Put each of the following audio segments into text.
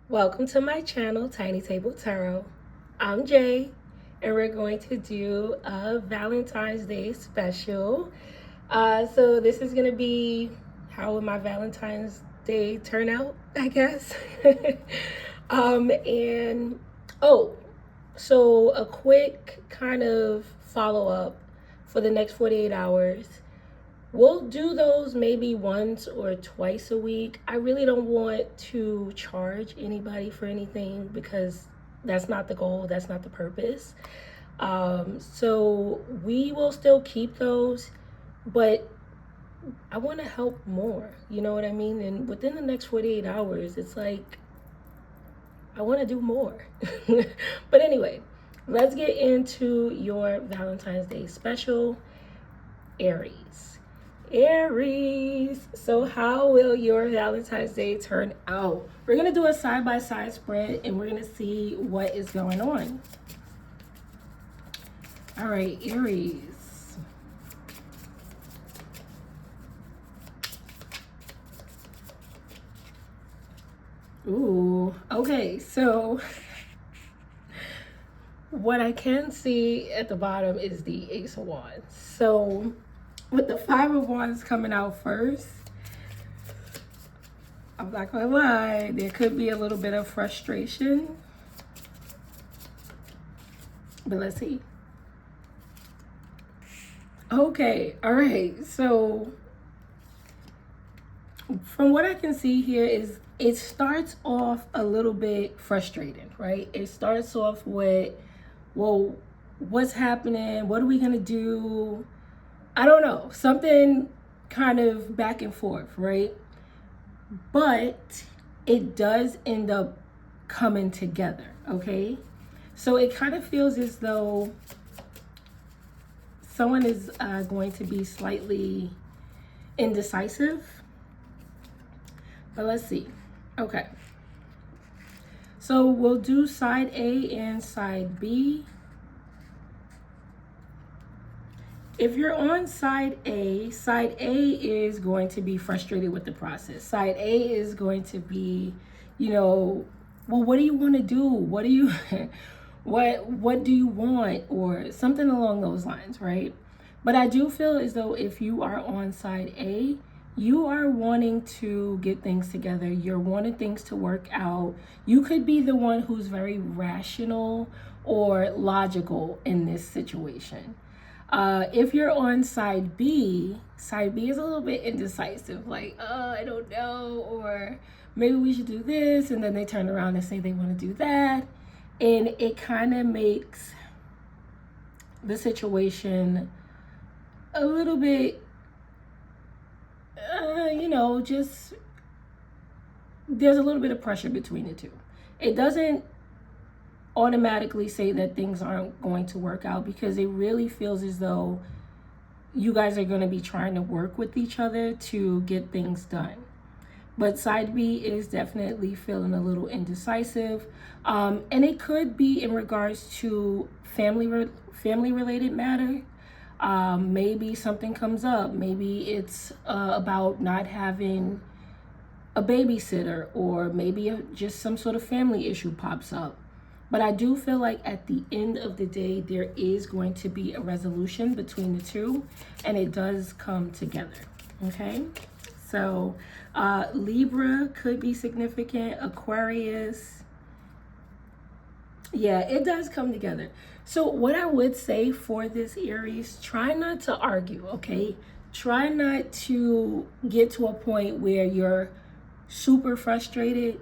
Welcome to my channel, Tiny Table Tarot. I'm Jay, and we're going to do a Valentine's Day special. So this is going to be how would my Valentine's Day turn out, I guess. And oh, so a quick kind of follow up for the next 48 hours. We'll do those maybe once or twice a week. I really don't want to charge anybody for anything because that's not the goal, that's not the purpose. So we will still keep those, but I want to help more. You know what I mean? And within the next 48 hours, it's like I want to do more. But anyway, let's get into your Valentine's Day special, Aries. Aries, so how will your Valentine's Day turn out? We're going to do a side-by-side spread and we're going to see what is going on. All right, Aries. Ooh, okay, so what I can see at the bottom is the Ace of Wands. So with the Five of Wands coming out first, I'm not gonna lie, there could be a little bit of frustration. But let's see. Okay, all right. So from what I can see here is it starts off a little bit frustrated, right? It starts off with, well, what's happening? What are we gonna do? I don't know, something kind of back and forth, right? But it does end up coming together, okay? So it kind of feels as though someone is going to be slightly indecisive. But let's see. Okay. So we'll do side A and side B. If you're on side A is going to be frustrated with the process. Side A is going to be, well, what do you want to do? What do you what do you want, or something along those lines, right? But I do feel as though if you are on side A, you are wanting to get things together. You're wanting things to work out. You could be the one who's very rational or logical in this situation. If you're on side B is a little bit indecisive, like, I don't know, or maybe we should do this, and then they turn around and say they want to do that, and it kind of makes the situation a little bit, just, there's a little bit of pressure between the two. It doesn't automatically say that things aren't going to work out, because it really feels as though you guys are going to be trying to work with each other to get things done. But side B is definitely feeling a little indecisive, and it could be in regards to family related matter. Maybe something comes up. Maybe it's about not having a babysitter, or maybe just some sort of family issue pops up. But I do feel like at the end of the day, there is going to be a resolution between the two, and it does come together, okay? So Libra could be significant, Aquarius. Yeah, it does come together. So what I would say for this Aries, try not to argue, okay? Try not to get to a point where you're super frustrated,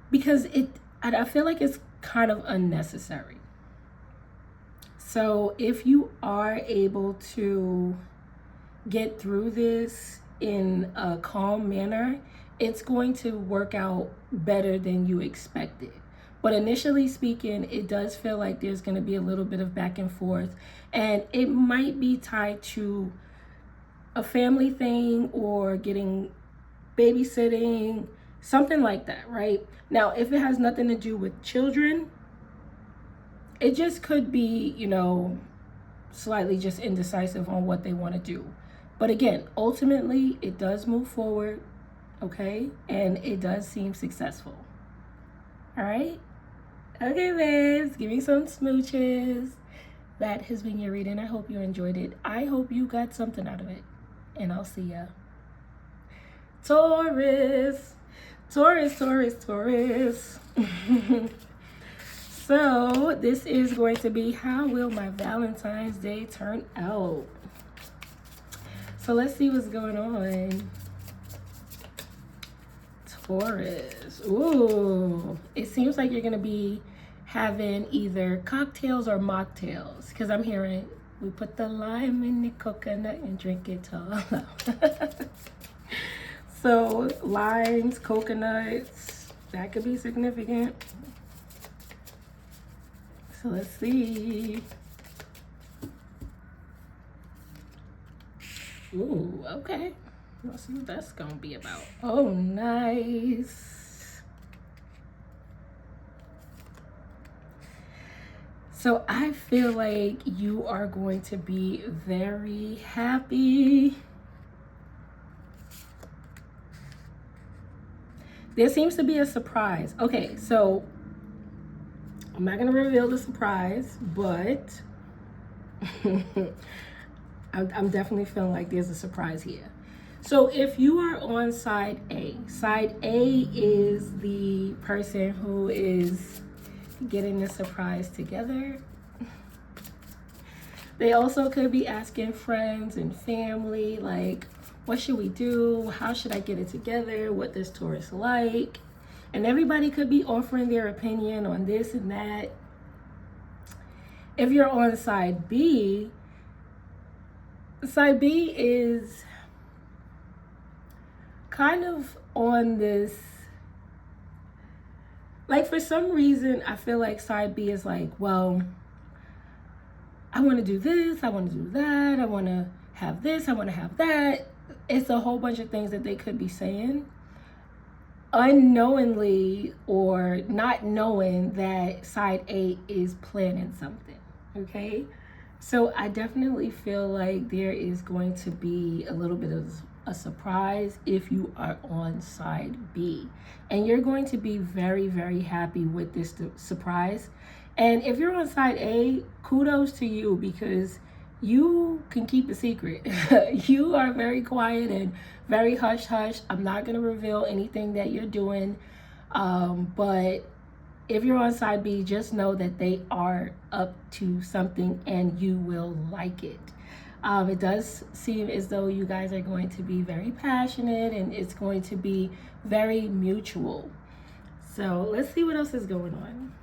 because I feel like it's kind of unnecessary. So if you are able to get through this in a calm manner, it's going to work out better than you expected. But initially speaking, it does feel like there's going to be a little bit of back and forth, and it might be tied to a family thing or getting babysitting, something like that, right? Now, if it has nothing to do with children, it just could be, slightly just indecisive on what they want to do. But again, ultimately, it does move forward, okay? And it does seem successful. All right? Okay, babes, give me some smooches. That has been your reading. I hope you enjoyed it. I hope you got something out of it. And I'll see ya. Taurus. Taurus, Taurus, Taurus. So, this is going to be, how will my Valentine's Day turn out? So, let's see what's going on. Taurus. Ooh, it seems like you're going to be having either cocktails or mocktails, because I'm hearing we put the lime in the coconut and drink it all out. So limes, coconuts, that could be significant. So let's see. Ooh, okay. Let's see what that's gonna be about. Oh, nice. So I feel like you are going to be very happy. There seems to be a surprise. Okay, so I'm not going to reveal the surprise, but I'm definitely feeling like there's a surprise here. So if you are on side A is the person who is getting the surprise together. They also could be asking friends and family, like, what should we do? How should I get it together? What does Taurus like? And everybody could be offering their opinion on this and that. If you're on side B is kind of on this, like, for some reason, I feel like side B is like, well, I want to do this, I want to do that, I want to have this, I want to have that. It's a whole bunch of things that they could be saying unknowingly or not knowing that side A is planning something, okay? So I definitely feel like there is going to be a little bit of a surprise if you are on side B. And you're going to be very, very happy with this surprise. And if you're on side A, kudos to you, because you can keep a secret. You are very quiet and very hush-hush. I'm not going to reveal anything that you're doing. But if you're on side B, just know that they are up to something and you will like it. It does seem as though you guys are going to be very passionate and it's going to be very mutual. So let's see what else is going on.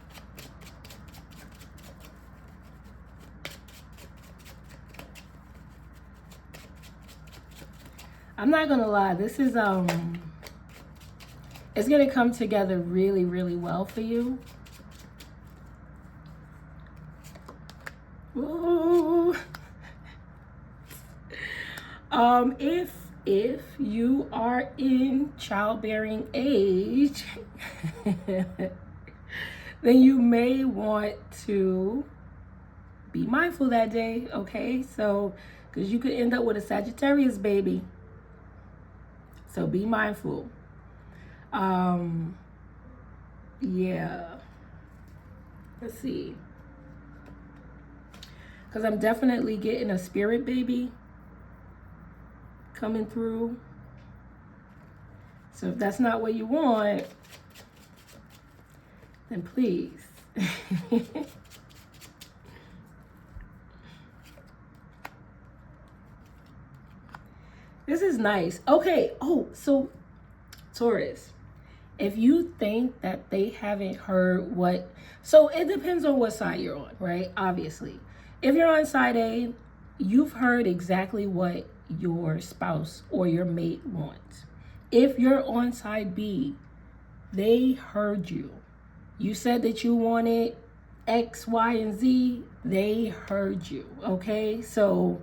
I'm not gonna lie, this is it's gonna come together really, really well for you. Ooh. If you are in childbearing age, then you may want to be mindful that day, okay? So, because you could end up with a Sagittarius baby. So be mindful. Yeah. Let's see. Because I'm definitely getting a spirit baby coming through. So if that's not what you want, then please. This is nice. Okay. Oh, so Taurus, if you think that they haven't heard what, so it depends on what side you're on, right? Obviously. If you're on side A, you've heard exactly what your spouse or your mate wants. If you're on side B, they heard you. You said that you wanted X, Y, and Z. They heard you, okay? So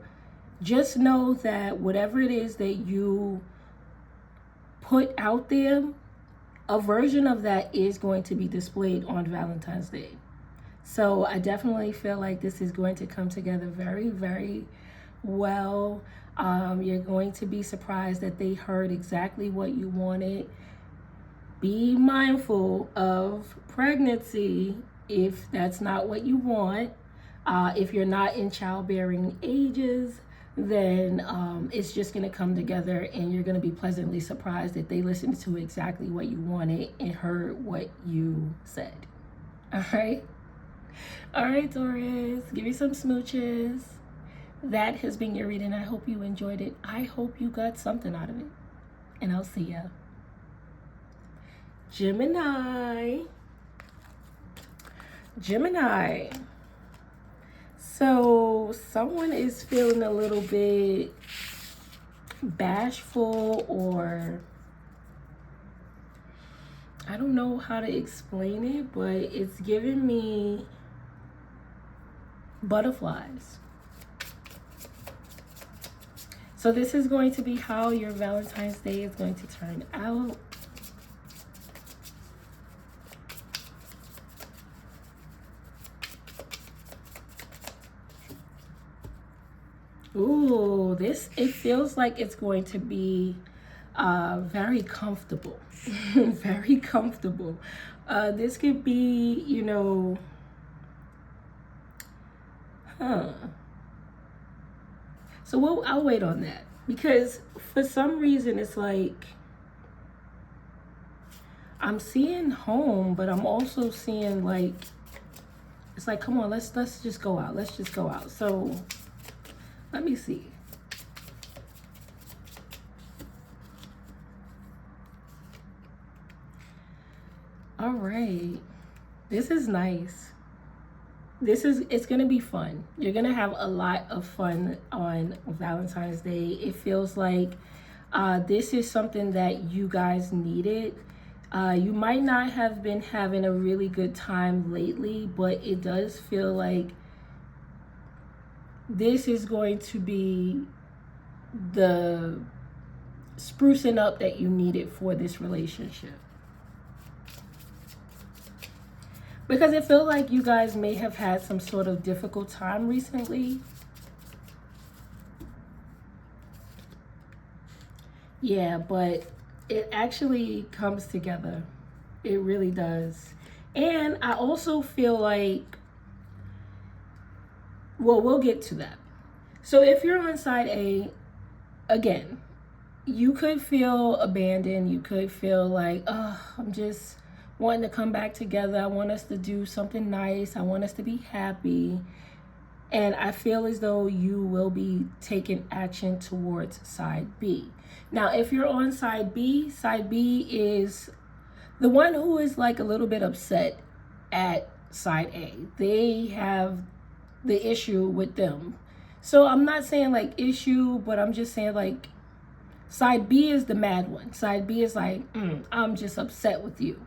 just know that whatever it is that you put out there, a version of that is going to be displayed on Valentine's Day. So I definitely feel like this is going to come together very, very well. You're going to be surprised that they heard exactly what you wanted. Be mindful of pregnancy if that's not what you want. If you're not in childbearing ages, then it's just going to come together and you're going to be pleasantly surprised that they listened to exactly what you wanted and heard what you said. All right? All right, Taurus, give me some smooches. That has been your reading. I hope you enjoyed it. I hope you got something out of it. And I'll see ya. Gemini. Gemini. So someone is feeling a little bit bashful, or I don't know how to explain it, but it's giving me butterflies. So this is going to be how your Valentine's Day is going to turn out. Ooh, it feels like it's going to be very comfortable. Very comfortable. This could be, you know, So I'll wait on that, because for some reason it's like I'm seeing home, but I'm also seeing like, it's like, come on, let's just go out. Let's just go out. So let me see. All right. This is nice. It's going to be fun. You're going to have a lot of fun on Valentine's Day. It feels like this is something that you guys needed. You might not have been having a really good time lately, but it does feel like this is going to be the sprucing up that you needed for this relationship. Because it feels like you guys may have had some sort of difficult time recently. Yeah, but it actually comes together. It really does. And I also feel like, well, we'll get to that. So if you're on side A, again, you could feel abandoned. You could feel like, oh, I'm just wanting to come back together. I want us to do something nice. I want us to be happy. And I feel as though you will be taking action towards side B. Now, if you're on side B is the one who is like a little bit upset at side A. They have the issue with them. So I'm not saying like issue, but I'm just saying like side B is the mad one. Side B is like, I'm just upset with you.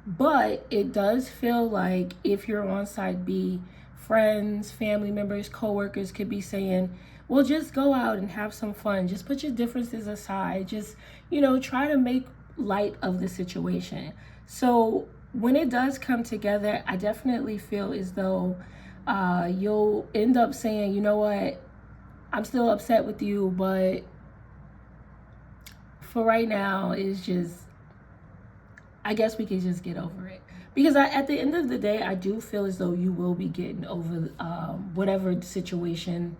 But it does feel like if you're on side B, friends, family members, coworkers could be saying, well, just go out and have some fun. Just put your differences aside. Just, you know, try to make light of the situation. So when it does come together, I definitely feel as though you'll end up saying, you know what, I'm still upset with you, but for right now, it's just, I guess we can just get over it. Because at the end of the day, I do feel as though you will be getting over whatever situation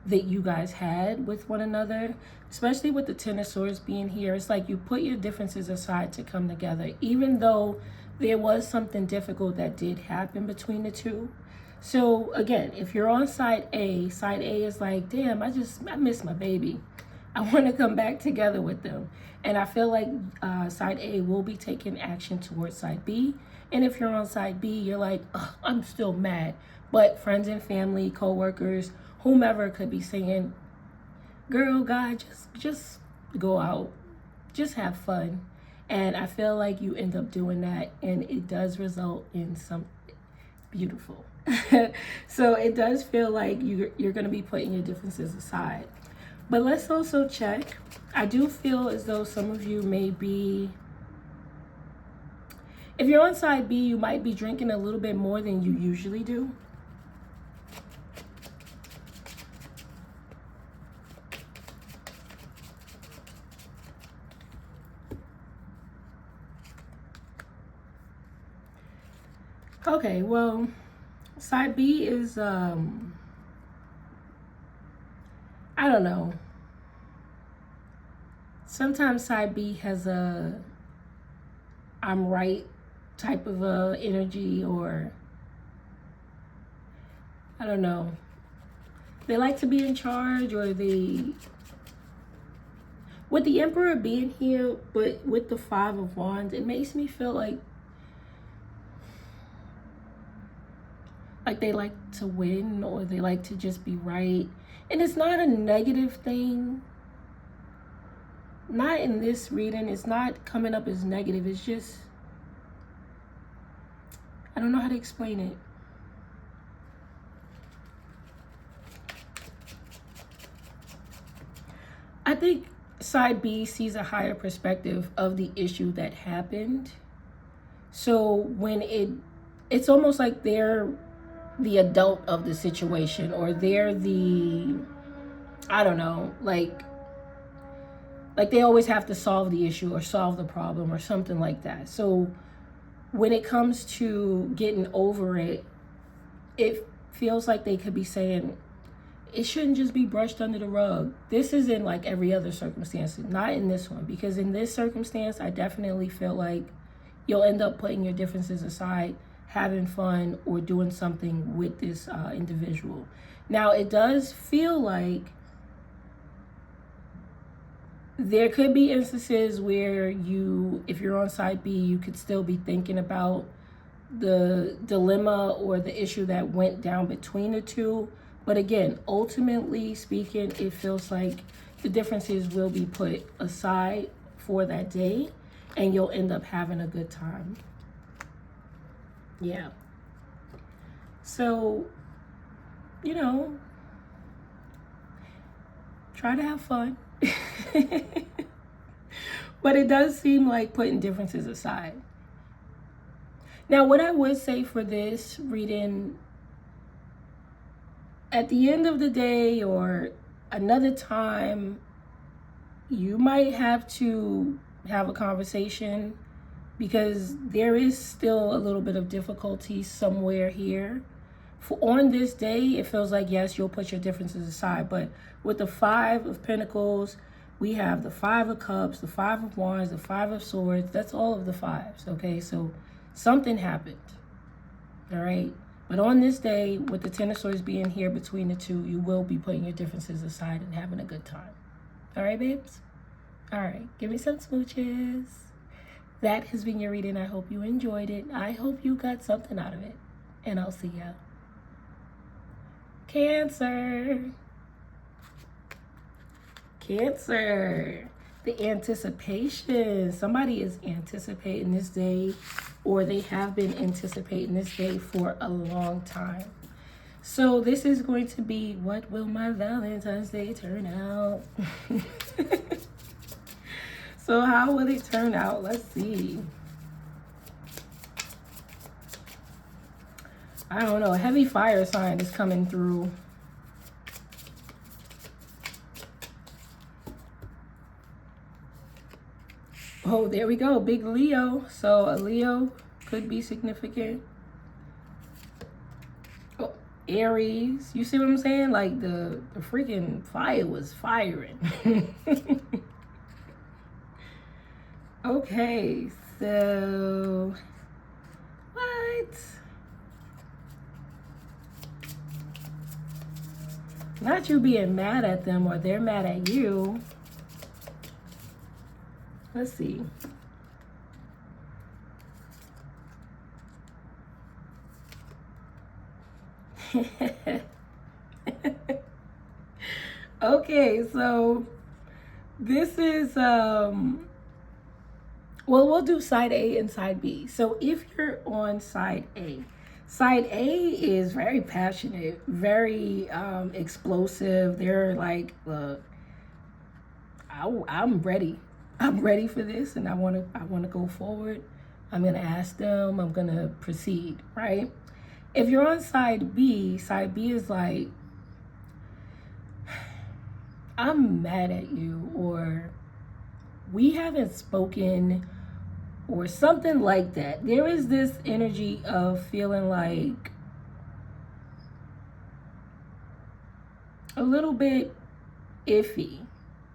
that you guys had with one another, especially with the Ten of Swords being here. It's like you put your differences aside to come together, even though there was something difficult that did happen between the two. So again, if you're on side A is like, damn, I miss my baby. I want to come back together with them. And I feel like side A will be taking action towards side B. And if you're on side B, you're like, I'm still mad. But friends and family, co-workers, whomever could be saying, girl, guy, just go out. Just have fun. And I feel like you end up doing that. And it does result in something beautiful. So it does feel like you're going to be putting your differences aside. But let's also check. I do feel as though some of you may be, if you're on side B, you might be drinking a little bit more than you usually do. Okay, well, side B is, I don't know. Sometimes side B has a I'm right type of energy, or I don't know. They like to be in charge, or with the Emperor being here, but with the Five of Wands, it makes me feel like they like to win, or they like to just be right. And it's not a negative thing. Not in this reading. It's not coming up as negative. It's just, I don't know how to explain it. I think side B sees a higher perspective of the issue that happened. So when it's almost like they're the adult of the situation, or they're the, I don't know, like they always have to solve the issue or solve the problem or something like that. So when it comes to getting over it, it feels like they could be saying it shouldn't just be brushed under the rug. This is in like every other circumstance, not in this one, because in this circumstance, I definitely feel like you'll end up putting your differences aside, having fun, or doing something with this individual. Now, it does feel like there could be instances where if you're on side B, you could still be thinking about the dilemma or the issue that went down between the two. But again, ultimately speaking, it feels like the differences will be put aside for that day, and you'll end up having a good time. Yeah. So, try to have fun. But it does seem like putting differences aside. Now, what I would say for this reading, at the end of the day or another time, you might have to have a conversation, because there is still a little bit of difficulty somewhere here. On this day, it feels like, yes, you'll put your differences aside. But with the Five of Pentacles, we have the Five of Cups, the Five of Wands, the Five of Swords. That's all of the fives, okay? So something happened, all right? But on this day, with the Ten of Swords being here between the two, you will be putting your differences aside and having a good time. All right, babes? All right, give me some smooches. That has been your reading. I hope you enjoyed it. I hope you got something out of it. And I'll see ya. Cancer. Cancer. The anticipation. Somebody is anticipating this day, or they have been anticipating this day for a long time. So this is going to be, what will my Valentine's Day turn out? So how will it turn out? Let's see. I don't know. A heavy fire sign is coming through. Oh, there we go. Big Leo. So a Leo could be significant. Oh, Aries. You see what I'm saying? Like the freaking fire was firing. Okay, so what? Not you being mad at them or they're mad at you. Let's see. Okay, so this is well, we'll do side A and side B. So if you're on side A is very passionate, very explosive. They're like, look, I'm ready. I'm ready for this, and I want to go forward. I'm going to ask them. I'm going to proceed, right? If you're on side B is like, I'm mad at you, or we haven't spoken or something like that. There is this energy of feeling like a little bit iffy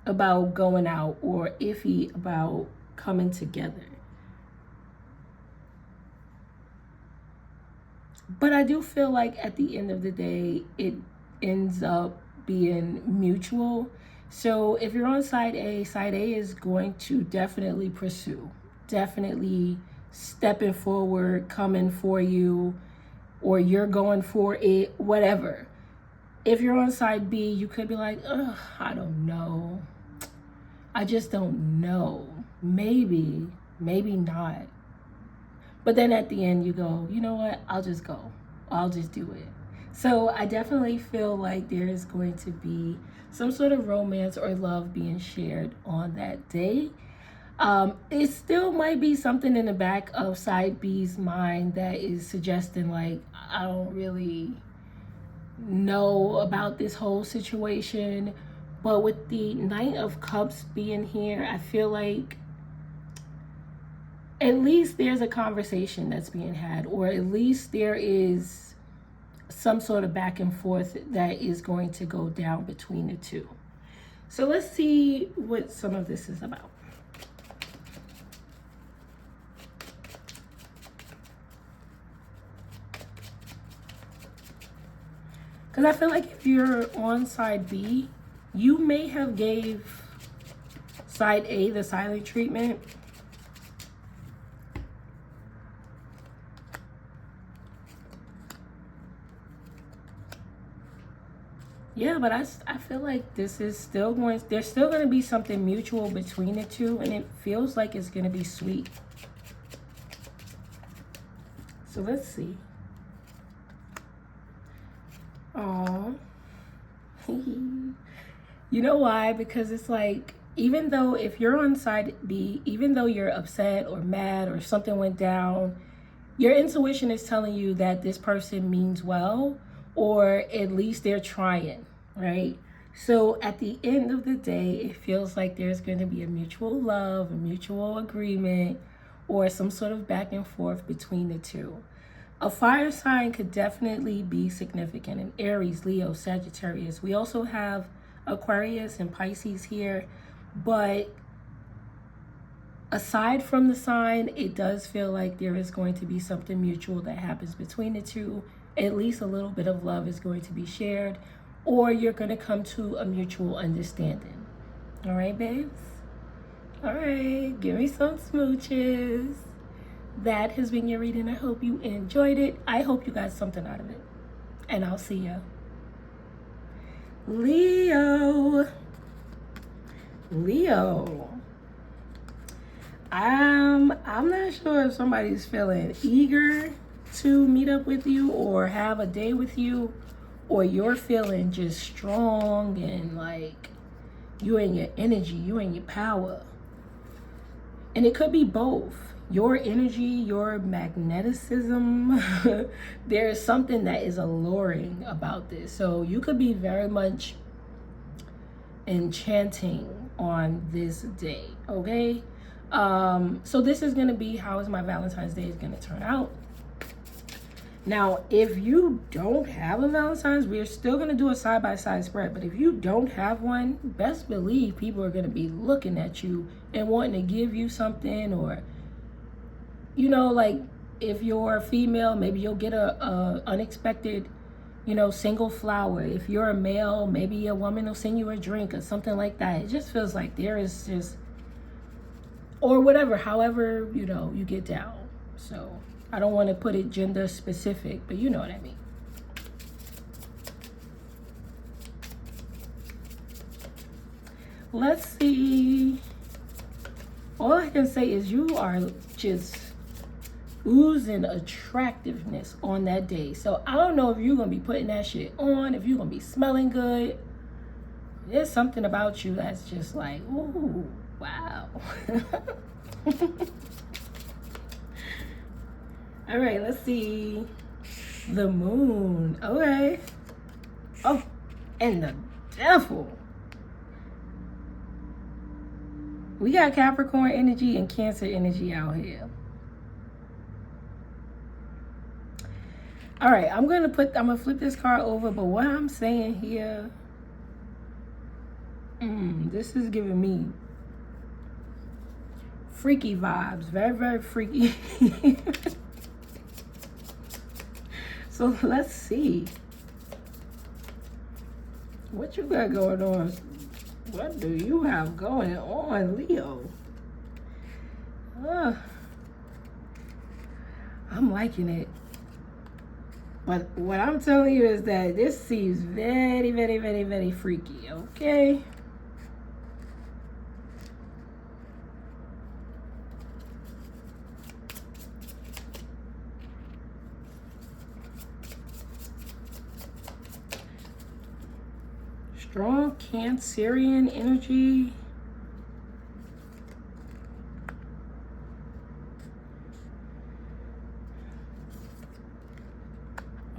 about going out or iffy about coming together. But I do feel like at the end of the day, it ends up being mutual. So if you're on side A is going to definitely pursue, definitely stepping forward, coming for you, or you're going for it, whatever. If you're on side B, you could be like, ugh, I don't know. I just don't know. Maybe, maybe not. But then at the end you go, you know what? I'll just go. I'll just do it. So I definitely feel like there is going to be some sort of romance or love being shared on that day. It still might be something in the back of side B's mind that is suggesting like, I don't really know about this whole situation. But with the Knight of Cups being here, I feel like at least there's a conversation that's being had, or at least there is some sort of back and forth that is going to go down between the two. So let's see what some of this is about. Because I feel like if you're on side B, you may have gave side A the silent treatment. Yeah, but I feel like this is still going, there's still going to be something mutual between the two, and it feels like it's going to be sweet. So let's see. Aww. You know why? Because it's like, even though if you're on side B, even though you're upset or mad or something went down, your intuition is telling you that this person means well, or at least they're trying, right? So at the end of the day, it feels like there's going to be a mutual love, a mutual agreement, or some sort of back and forth between the two. A fire sign could definitely be significant in Aries, Leo, Sagittarius. We also have Aquarius and Pisces here, but aside from the sign, it does feel like there is going to be something mutual that happens between the two. At least a little bit of love is going to be shared, or you're going to come to a mutual understanding. All right, babes? All right, give me some smooches. That has been your reading. I hope you enjoyed it. I hope you got something out of it. And I'll see ya. Leo. I'm not sure if somebody's feeling eager to meet up with you or have a day with you, or you're feeling just strong and like you and your energy, you and your power. And it could be both. Your energy, your magnetism, there's something that is alluring about this. So you could be very much enchanting on this day, okay? So this is going to be how is my Valentine's Day is going to turn out. Now, if you don't have a Valentine's, we're still going to do a side-by-side spread. But if you don't have one, best believe people are going to be looking at you and wanting to give you something, or you know, like if you're a female, maybe you'll get a unexpected, you know, single flower. If you're a male, maybe a woman will send you a drink or something like that. It just feels like there is just, or whatever, however, you know, you get down. So I don't want to put it gender specific, but you know what I mean. Let's see. All I can say is you are just oozing attractiveness on that day. So I don't know if you're going to be putting that shit on, if you're going to be smelling good. There's something about you that's just like, ooh, wow. All right, let's see. The moon. Okay. Oh, and the devil. We got Capricorn energy and Cancer energy out here. All right, I'm gonna flip this card over, but what I'm saying here, this is giving me freaky vibes, very, very freaky. So let's see. What you got going on? What do you have going on, Leo? I'm liking it. But what I'm telling you is that this seems very, very, very, very freaky, okay? Strong Cancerian energy.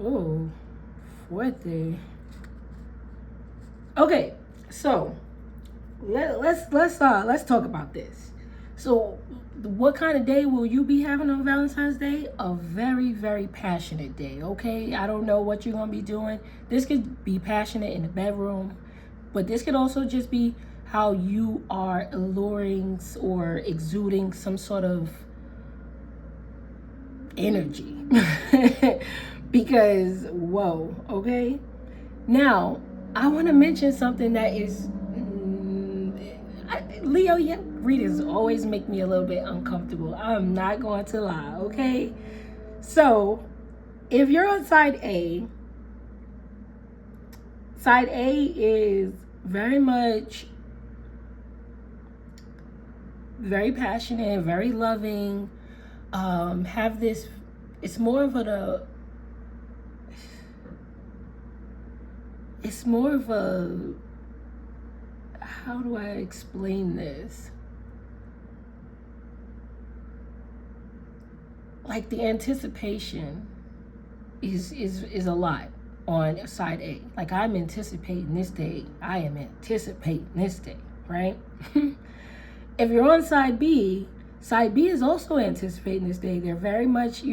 Oh, fuerte. Okay, so let's talk about this. So, what kind of day will you be having on Valentine's Day? A very, very passionate day, okay? I don't know what you're gonna be doing. This could be passionate in the bedroom, but this could also just be how you are alluring or exuding some sort of energy. Because, whoa, okay? Now, I want to mention something that is, Leo, yeah, readings always make me a little bit uncomfortable. I'm not going to lie, okay? So, if you're on side A is very much very passionate, very loving, have this, it's more of a how do I explain this? Like the anticipation is a lot on side A. Like I'm anticipating this day. I am anticipating this day, right? If you're on side B is also anticipating this day. They're very much,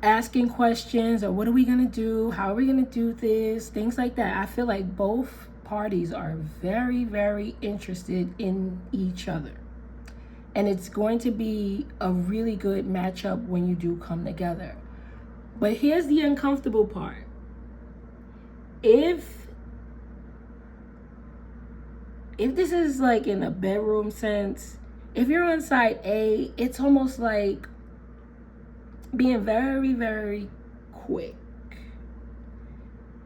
asking questions, or what are we going to do? How are we going to do this? Things like that. I feel like both parties are very, very interested in each other. And it's going to be a really good matchup when you do come together. But here's the uncomfortable part. If this is like in a bedroom sense, if you're on side A, it's almost like being very, very quick,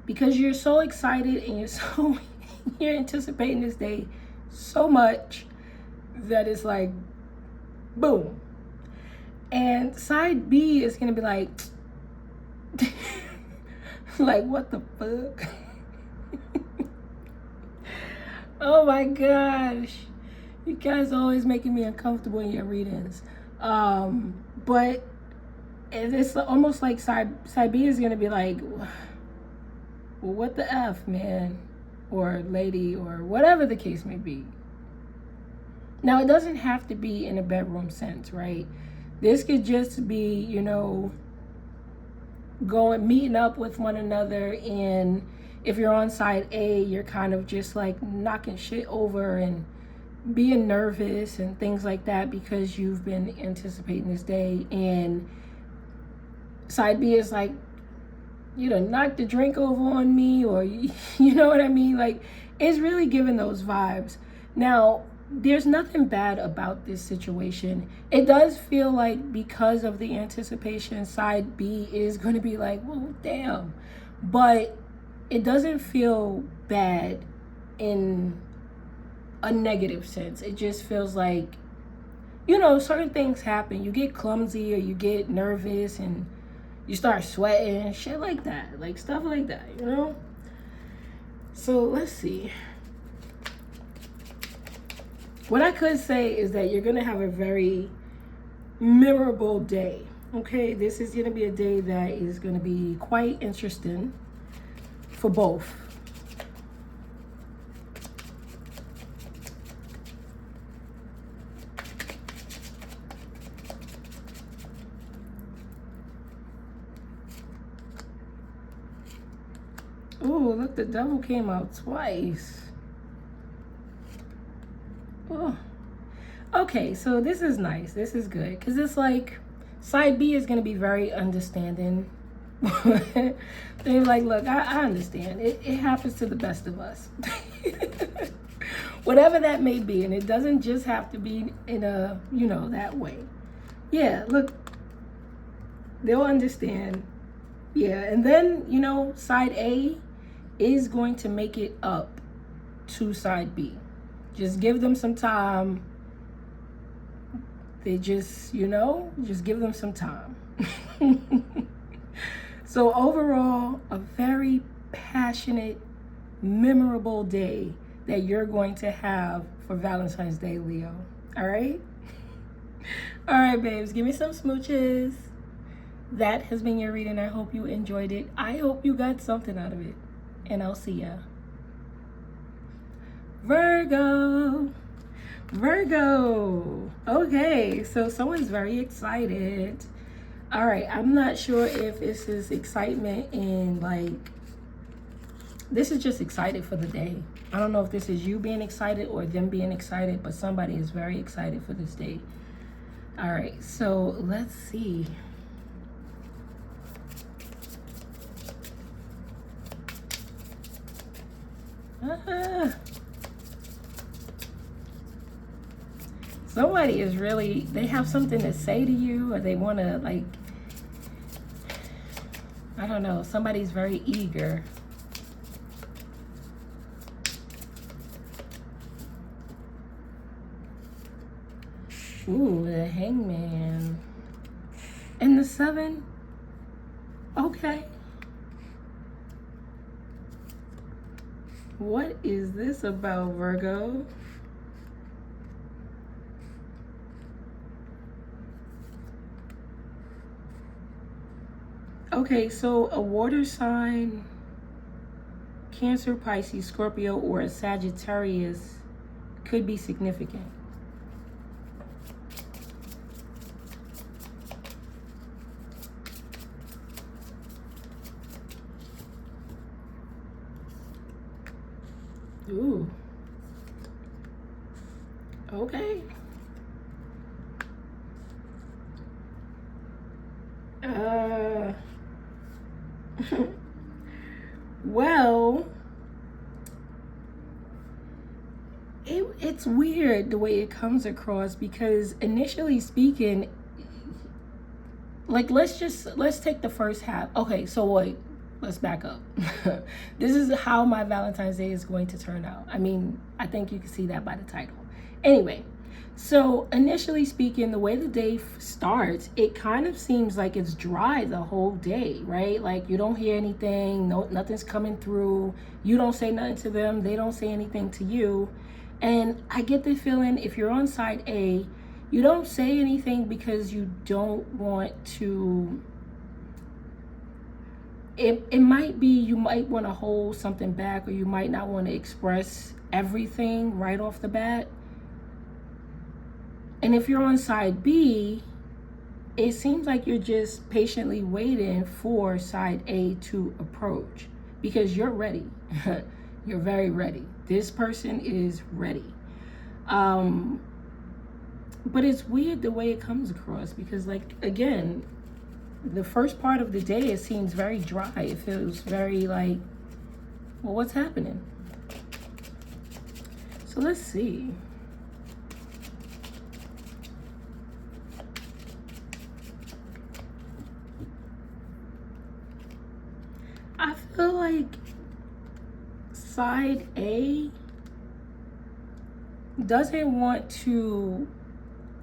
because you're so excited and you're anticipating this day so much that it's like boom. And side B is gonna be like like, what the fuck? Oh my gosh, you guys are always making me uncomfortable in your readings. But it's almost like side B is gonna be like, well, what the F, man, or lady, or whatever the case may be. Now, it doesn't have to be in a bedroom sense, right? This could just be, meeting up with one another, and if you're on side A, you're kind of just like knocking shit over and being nervous and things like that because you've been anticipating this day. And side B is like, knock the drink over on me, or you know what I mean? Like, it's really giving those vibes. Now, there's nothing bad about this situation. It does feel like because of the anticipation, side B is going to be like, well, damn. But it doesn't feel bad in a negative sense. It just feels like, certain things happen. You get clumsy, or you get nervous, and you start sweating and shit like that. Like stuff like that, So let's see. What I could say is that you're going to have a very memorable day. Okay, this is going to be a day that is going to be quite interesting for both. Oh, look, the devil came out twice. Oh. Okay, so this is nice. This is good. Because it's like, side B is going to be very understanding. They're like, look, I understand. It happens to the best of us. Whatever that may be. And it doesn't just have to be in a, you know, that way. Yeah, look, they'll understand. Yeah, and then, you know, side A is going to make it up to side B. Just give them some time. They just, you know, just give them some time. So overall, a very passionate, memorable day that you're going to have for Valentine's Day, Leo. All right? All right, babes, give me some smooches. That has been your reading. I hope you enjoyed it. I hope you got something out of it. And I'll see ya. Virgo. Virgo. Okay, so someone's very excited. All right, I'm not sure if this is excitement in like, this is just excited for the day. I don't know if this is you being excited or them being excited, but somebody is very excited for this day. All right, so let's see. Somebody is really, they have something to say to you, or they want to, like, I don't know, somebody's very eager. Ooh, the Hangman. And the 7? Okay. What is this about, Virgo? Okay, so a water sign, Cancer, Pisces, Scorpio, or a Sagittarius could be significant. Ooh. Okay. Well, it's weird the way it comes across, because initially speaking, like, let's take the first half. Okay, so wait, let's back up. This is how my Valentine's Day is going to turn out. I mean, I think you can see that by the title. Anyway, so initially speaking, the way the day starts, it kind of seems like it's dry the whole day, right? Like, you don't hear anything, nothing's coming through. You don't say nothing to them, they don't say anything to you. And I get the feeling, if you're on side A, you don't say anything because you don't want to, it might be, you might want to hold something back, or you might not want to express everything right off the bat. And if you're on side B, it seems like you're just patiently waiting for side A to approach, because you're ready. You're very ready. This person is ready. But it's weird the way it comes across, because, like, again, the first part of the day, it seems very dry. It feels very like, well, what's happening? So let's see. I feel like side A doesn't want to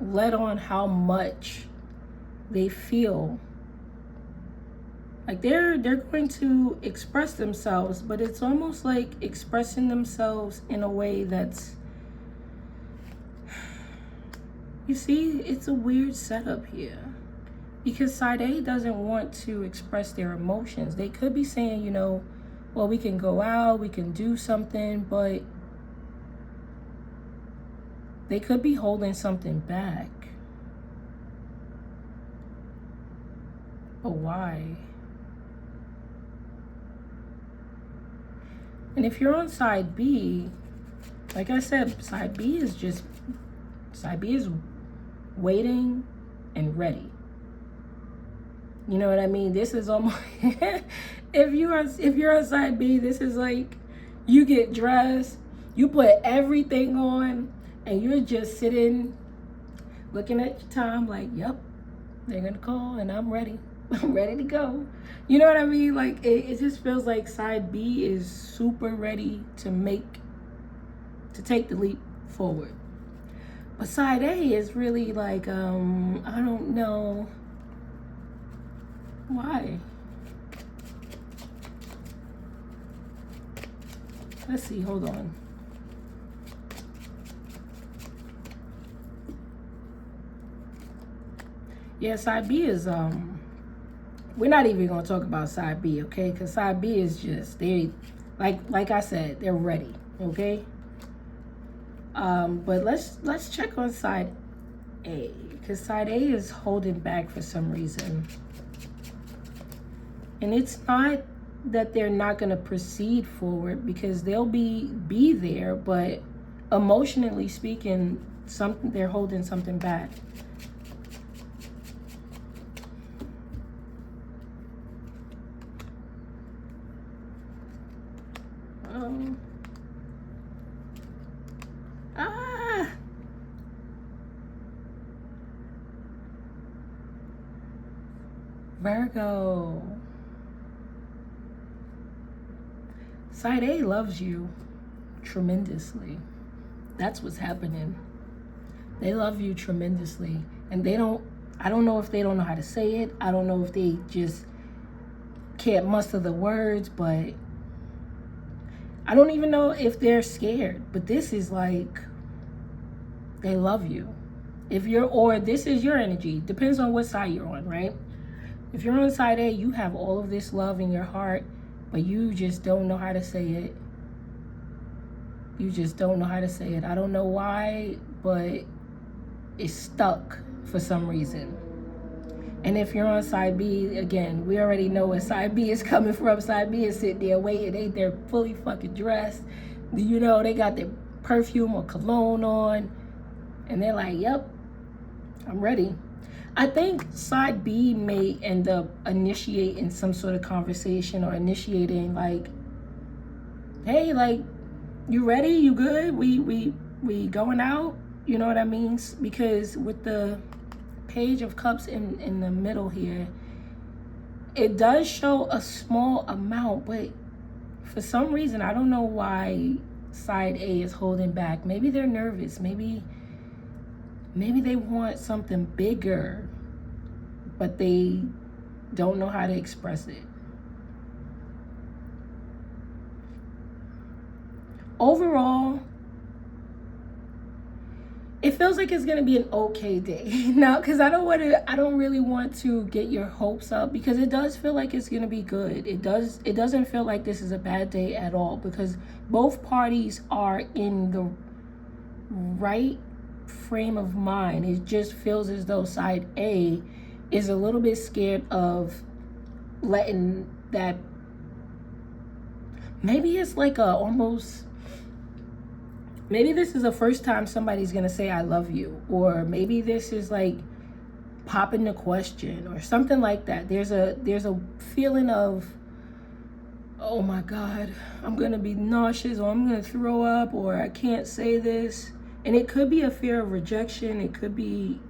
let on how much they feel. Like, they're going to express themselves, but it's almost like expressing themselves in a way that's, you see, it's a weird setup here. Because side A doesn't want to express their emotions. They could be saying, you know, well, we can go out, we can do something, but they could be holding something back. But why? And if you're on side B, like I said, side B is waiting and ready. You know what I mean? This is almost if you're on side B, this is like you get dressed, you put everything on, and you're just sitting looking at your time like, yep, they're gonna call and I'm ready. I'm ready to go. You know what I mean? Like it just feels like side B is super ready to take the leap forward. But side A is really like, I don't know why. Let's see, hold on. Yeah, side B is, we're not even gonna talk about side B, okay? Because side B is just, like I said, they're ready, okay? But let's check on side A, because side A is holding back for some reason. And it's not that they're not going to proceed forward, because they'll be there, but emotionally speaking, they're holding something back. Virgo. Side A loves you tremendously. That's what's happening. They love you tremendously. And I don't know if they don't know how to say it. I don't know if they just can't muster the words, but I don't even know if they're scared. But this is like, they love you. Or this is your energy. Depends on what side you're on, right? If you're on side A, you have all of this love in your heart, but you just don't know how to say it. You just don't know how to say it. I don't know why, but it's stuck for some reason. And if you're on side B, again, we already know where side B is coming from. Side B is sitting there waiting. They're fully fucking dressed. You know, they got their perfume or cologne on. And they're like, yep, I'm ready. I think side B may end up initiating some sort of conversation, or initiating like, hey, like, you ready? You good? We going out? You know what I mean? Because with the Page of Cups in the middle here, it does show a small amount, but for some reason, I don't know why side A is holding back. Maybe they're nervous. Maybe they want something bigger, but they don't know how to express it. Overall, it feels like it's gonna be an okay day. Now, because I don't really want to get your hopes up, because it does feel like it's gonna be good. It doesn't feel like this is a bad day at all, because both parties are in the right frame of mind. It just feels as though side A is a little bit scared of letting that, maybe it's like maybe this is the first time somebody's gonna say I love you, or maybe this is like popping the question or something like that. There's a feeling of, oh my God, I'm gonna be nauseous, or I'm gonna throw up, or I can't say this. And it could be a fear of rejection. It could be,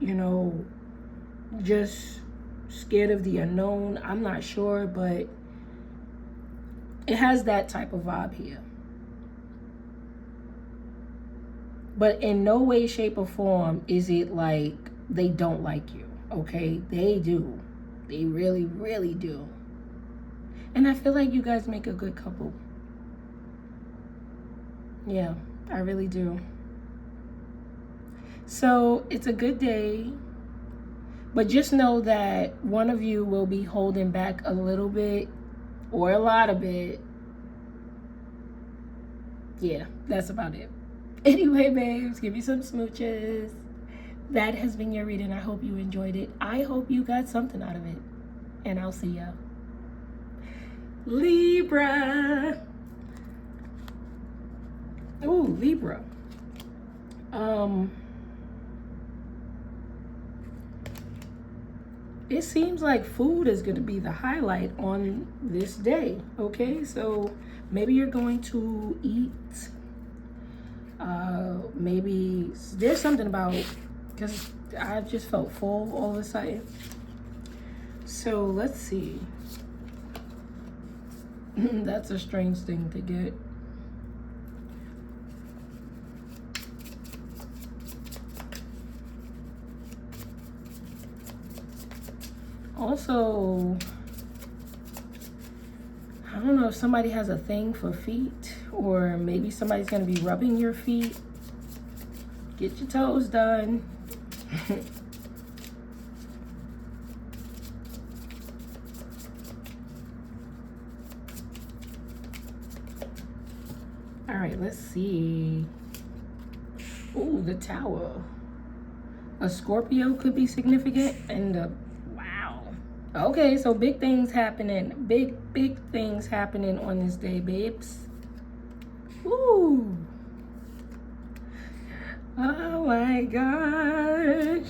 just scared of the unknown. I'm not sure, but it has that type of vibe here. But in no way, shape, or form is it like they don't like you, okay? They do. They really, really do. And I feel like you guys make a good couple. Yeah, I really do. So it's a good day, but just know that one of you will be holding back a little bit or a lot of it. Yeah, that's about it. Anyway, babes, give me some smooches. That has been your reading. I hope you enjoyed it. I hope you got something out of it. And I'll see ya. Libra. Oh, Libra. It seems like food is going to be the highlight on this day. Okay, so maybe you're going to eat. Maybe there's something about, because I just felt full all of a sudden. So let's see. That's a strange thing to get. Also, I don't know if somebody has a thing for feet, or maybe somebody's going to be rubbing your feet. Get your toes done. All right, let's see. Ooh, the Tower. A Scorpio could be significant, and wow. Okay, so big things happening. Big things happening on this day, babes. Ooh. Oh my gosh.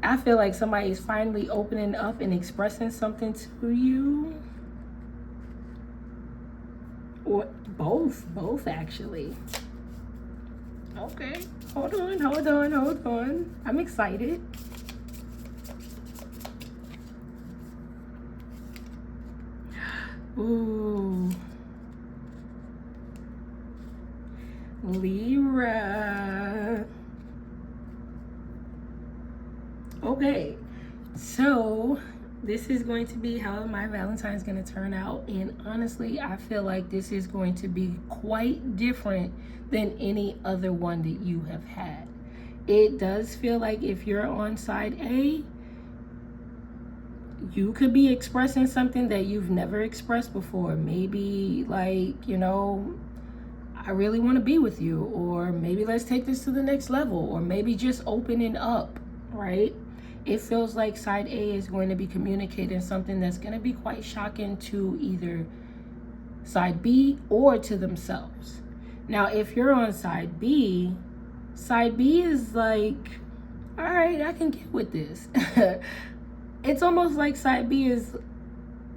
I feel like somebody's finally opening up and expressing something to you. Or both actually. Okay, hold on. I'm excited. Ooh. Libra. Okay, so this is going to be how my Valentine's going to turn out, and honestly I feel like this is going to be quite different than any other one that you have had. It does feel like if you're on side A, you could be expressing something that you've never expressed before. Maybe like, you know, I really want to be with you, or maybe let's take this to the next level, or maybe just opening up, right? It feels like side A is going to be communicating something that's going to be quite shocking to either side B or to themselves. Now, if you're on side B is like, all right, I can get with this. It's almost like side B is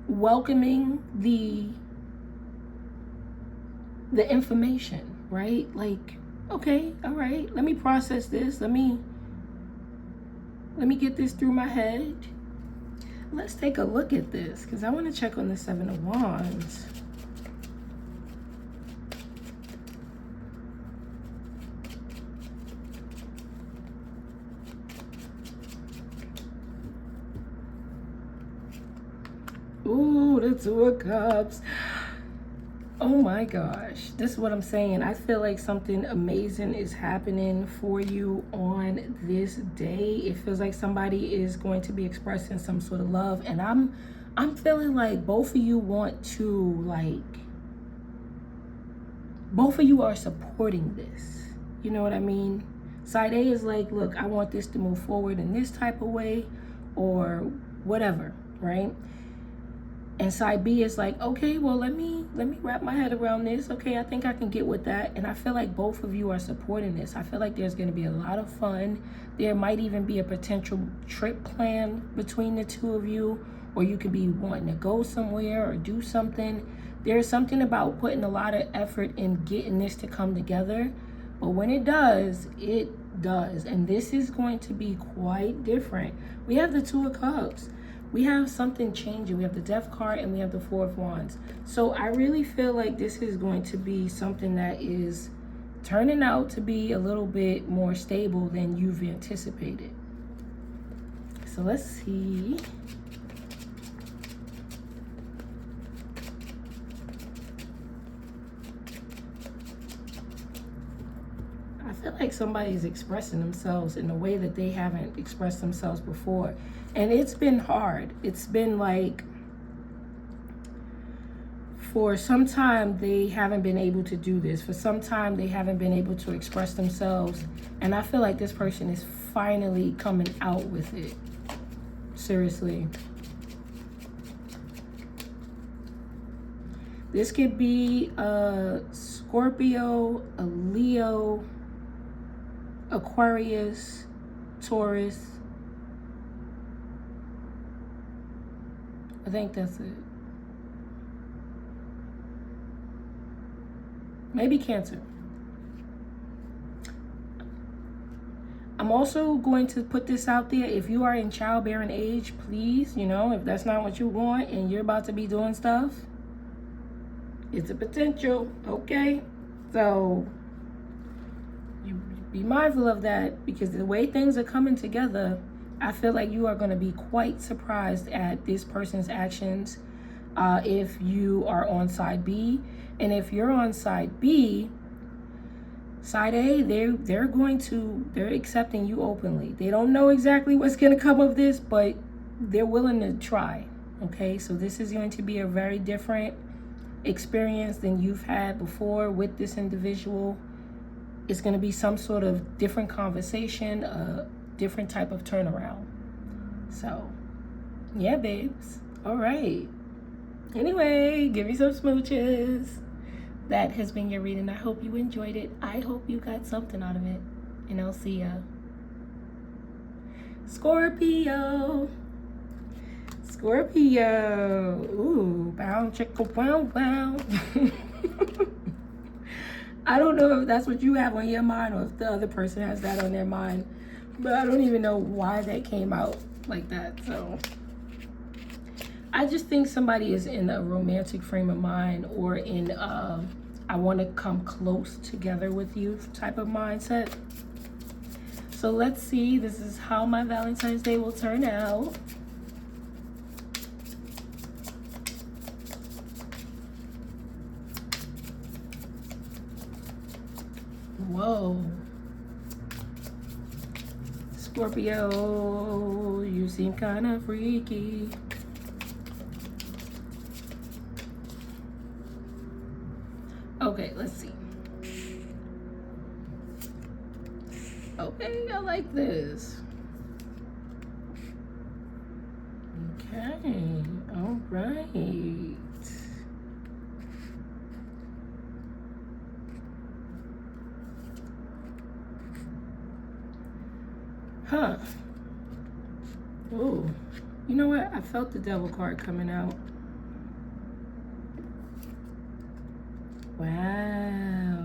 welcoming the information, right? Like, okay, all right, let me process this. Let me get this through my head. Let's take a look at this, because I want to check on the Seven of Wands. Ooh, the Two of Cups. Oh my gosh, this is what I'm saying. I feel like something amazing is happening for you on this day. It feels like somebody is going to be expressing some sort of love, and I'm feeling like both of you want to, like, both of you are supporting this. You know what I mean? Side A is like, look, I want this to move forward in this type of way, or whatever, right? And side B is like, okay, well, let me wrap my head around this. Okay, I think I can get with that. And I feel like both of you are supporting this. I feel like there's going to be a lot of fun. There might even be a potential trip plan between the two of you, or you could be wanting to go somewhere or do something. There's something about putting a lot of effort in getting this to come together. But when it does, it does. And this is going to be quite different. We have the Two of Cups. We have something changing. We have the Death card and we have the Four of Wands. So I really feel like this is going to be something that is turning out to be a little bit more stable than you've anticipated. So let's see. I feel like somebody's expressing themselves in a way that they haven't expressed themselves before. And it's been hard. It's been like, for some time they haven't been able to do this. For some time they haven't been able to express themselves. And I feel like this person is finally coming out with it. Seriously. This could be a Scorpio, a Leo, Aquarius, Taurus. I think that's it. Maybe Cancer. I'm also going to put this out there. If you are in childbearing age, please, if that's not what you want and you're about to be doing stuff, it's a potential, okay? So you be mindful of that, because the way things are coming together, I feel like you are going to be quite surprised at this person's actions if you are on side B. And if you're on side B, side A, they're accepting you openly. They don't know exactly what's going to come of this, but they're willing to try. Okay, so this is going to be a very different experience than you've had before with this individual. It's going to be some sort of different conversation, a different type of turnaround. So, yeah, babes. All right. Anyway, give me some smooches. That has been your reading. I hope you enjoyed it. I hope you got something out of it. And I'll see ya. Scorpio. Scorpio. Ooh, bow, chicka, wow, wow. I don't know if that's what you have on your mind or if the other person has that on their mind. But I don't even know why that came out like that. So I just think somebody is in a romantic frame of mind, or in I want to come close together with you type of mindset. So let's see. This is how my Valentine's Day will turn out. Whoa. Scorpio, you seem kind of freaky. Okay, let's see. Okay, I like this. Okay, all right. Huh. Oh, you know what? I felt the devil card coming out. Wow.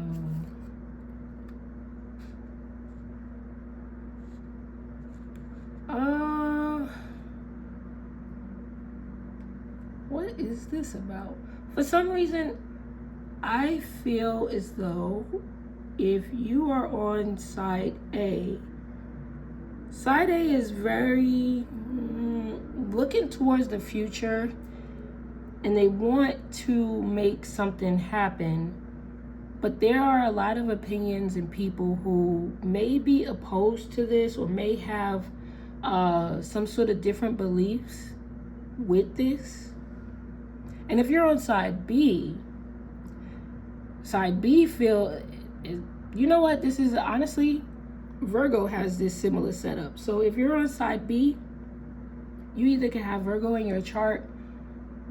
What is this about? For some reason, I feel as though if you are on side A is very looking towards the future, and they want to make something happen, but there are a lot of opinions and people who may be opposed to this, or may have some sort of different beliefs with this. And if you're on side B feel, you know what, this is honestly, Virgo has this similar setup. So if you're on side B, you either can have Virgo in your chart,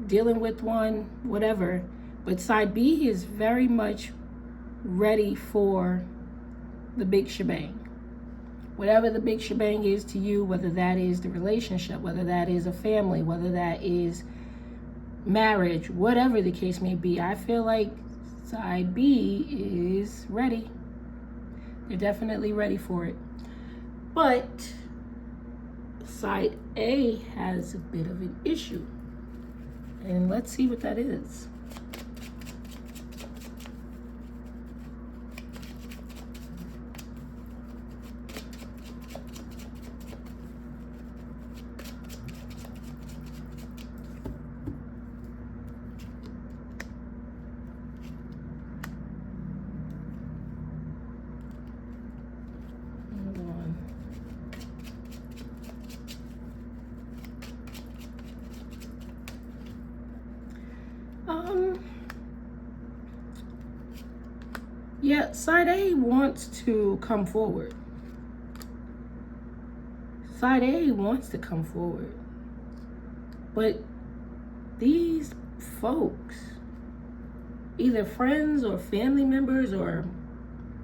dealing with one, whatever, but side B is very much ready for the big shebang. Whatever the big shebang is to you, whether that is the relationship, whether that is a family, whether that is marriage, whatever the case may be, I feel like side B is ready. They're definitely ready for it. But side A has a bit of an issue. And let's see what that is. Yeah, side A wants to come forward. Side A wants to come forward. But these folks, either friends or family members or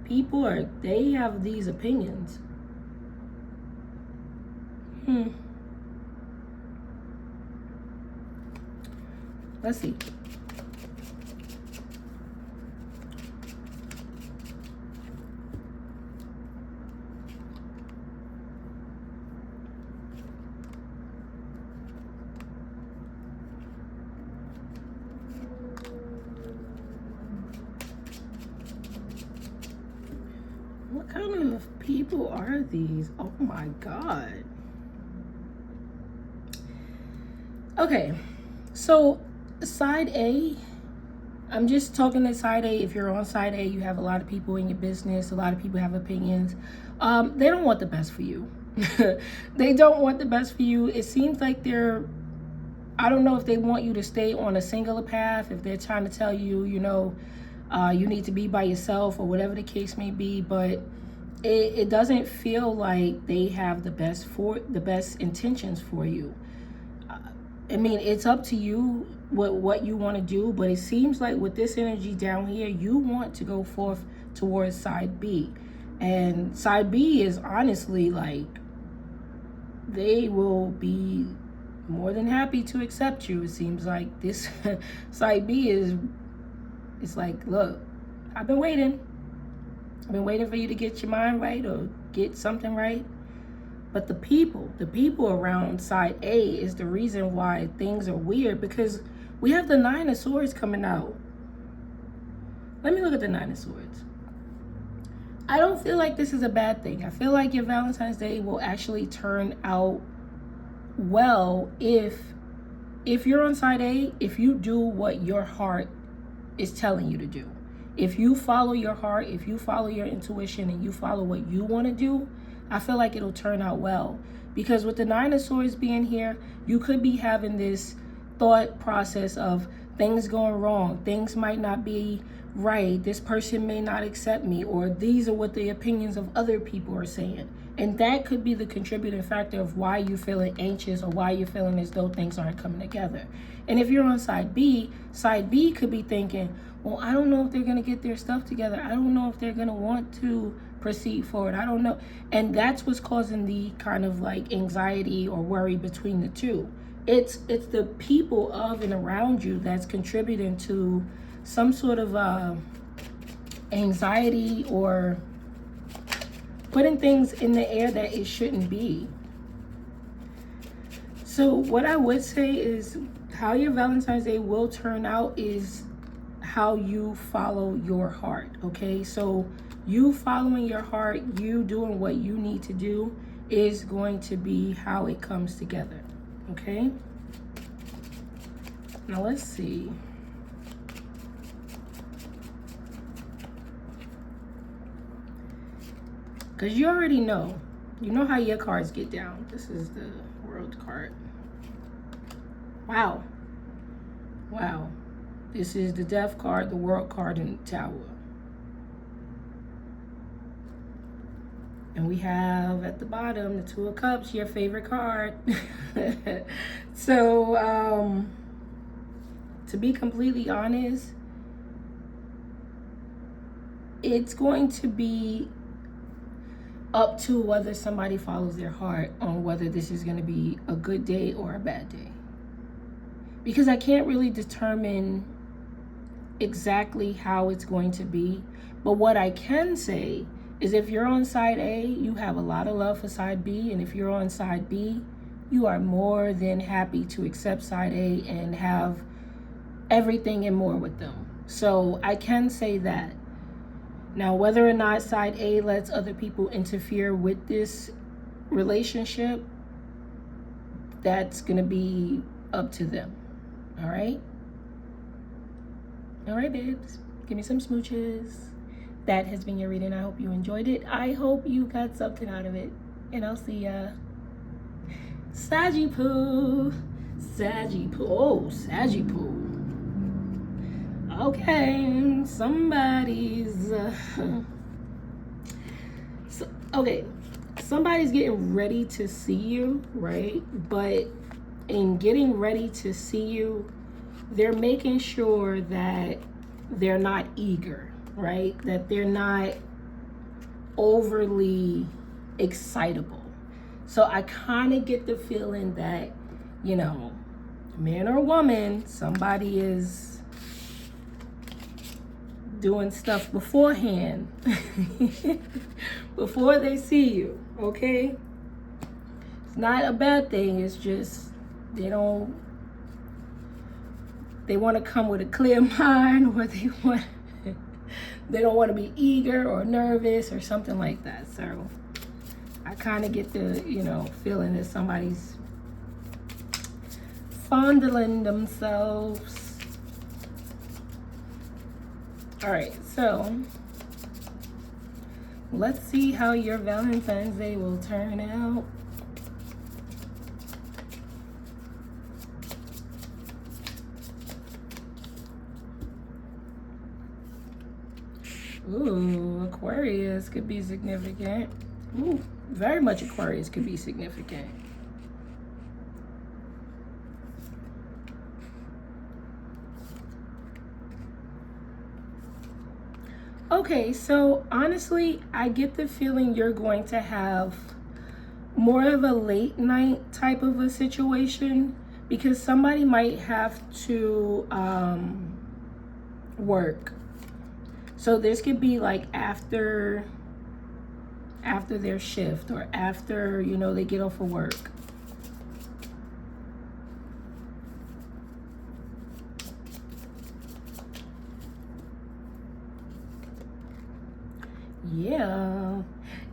people, or they have these opinions. Let's see. What kind of people are these? Oh my God. Okay, so side A, I'm just talking to side A. If you're on side A, you have a lot of people in your business. A lot of people have opinions. They don't want the best for you. They don't want the best for you. It seems like I don't know if they want you to stay on a singular path, if they're trying to tell you, you know, you need to be by yourself or whatever the case may be, but it doesn't feel like they have the best intentions for you. I mean, it's up to you what you want to do, but it seems like with this energy down here, you want to go forth towards side B. And side B is honestly like, they will be more than happy to accept you. It seems like this side B it's like, look, I've been waiting for you to get your mind right or get something right. But the people around side A is the reason why things are weird, because we have the Nine of Swords coming out. Let me look at the Nine of Swords. I don't feel like this is a bad thing. I feel like your Valentine's Day will actually turn out well if you're on side A, if you do what your heart is telling you to do. If you follow your heart, if you follow your intuition, and you follow what you want to do, I feel like it'll turn out well. Because with the Nine of Swords being here, you could be having this thought process of things going wrong. Things might not be right. This person may not accept me, or these are what the opinions of other people are saying. And that could be the contributing factor of why you're feeling anxious or why you're feeling as though things aren't coming together. And if you're on side B could be thinking, well, I don't know if they're going to get their stuff together. I don't know if they're going to want to proceed forward. I don't know. And that's what's causing the kind of like anxiety or worry between the two. It's the people of and around you that's contributing to some sort of anxiety or putting things in the air that it shouldn't be. So what I would say is how your Valentine's Day will turn out is how you follow your heart, okay? So you following your heart, you doing what you need to do is going to be how it comes together, okay? Now let's see. Because you already know. You know how your cards get down. This is the World card. Wow. Wow. This is the Death card, the World card, and the Tower. And we have at the bottom the Two of Cups, your favorite card. So, to be completely honest, it's going to be up to whether somebody follows their heart on whether this is going to be a good day or a bad day. Because I can't really determine exactly how it's going to be. But what I can say is if you're on side A, you have a lot of love for side B. And if you're on side B, you are more than happy to accept side A and have everything and more with them. So I can say that. Now, whether or not side A lets other people interfere with this relationship, that's going to be up to them. All right? All right, babes. Give me some smooches. That has been your reading. I hope you enjoyed it. I hope you got something out of it. And I'll see ya. Saggy-poo. Saggy-poo. Oh, Saggy-poo. Okay, somebody's somebody's getting ready to see you, right? But in getting ready to see you, they're making sure that they're not eager, right? That they're not overly excitable. So I kind of get the feeling that, you know, man or woman, somebody is doing stuff beforehand before they see you, okay? It's not a bad thing. It's just they want to come with a clear mind, or they don't want to be eager or nervous or something like that. So I kind of get the, you know, feeling that somebody's fondling themselves. All right, so let's see how your Valentine's Day will turn out. Ooh, Aquarius could be significant. Ooh, very much Aquarius could be significant. Okay, so honestly, I get the feeling you're going to have more of a late night type of a situation, because somebody might have to work. So this could be like after their shift, or after, you know, they get off of work. Yeah,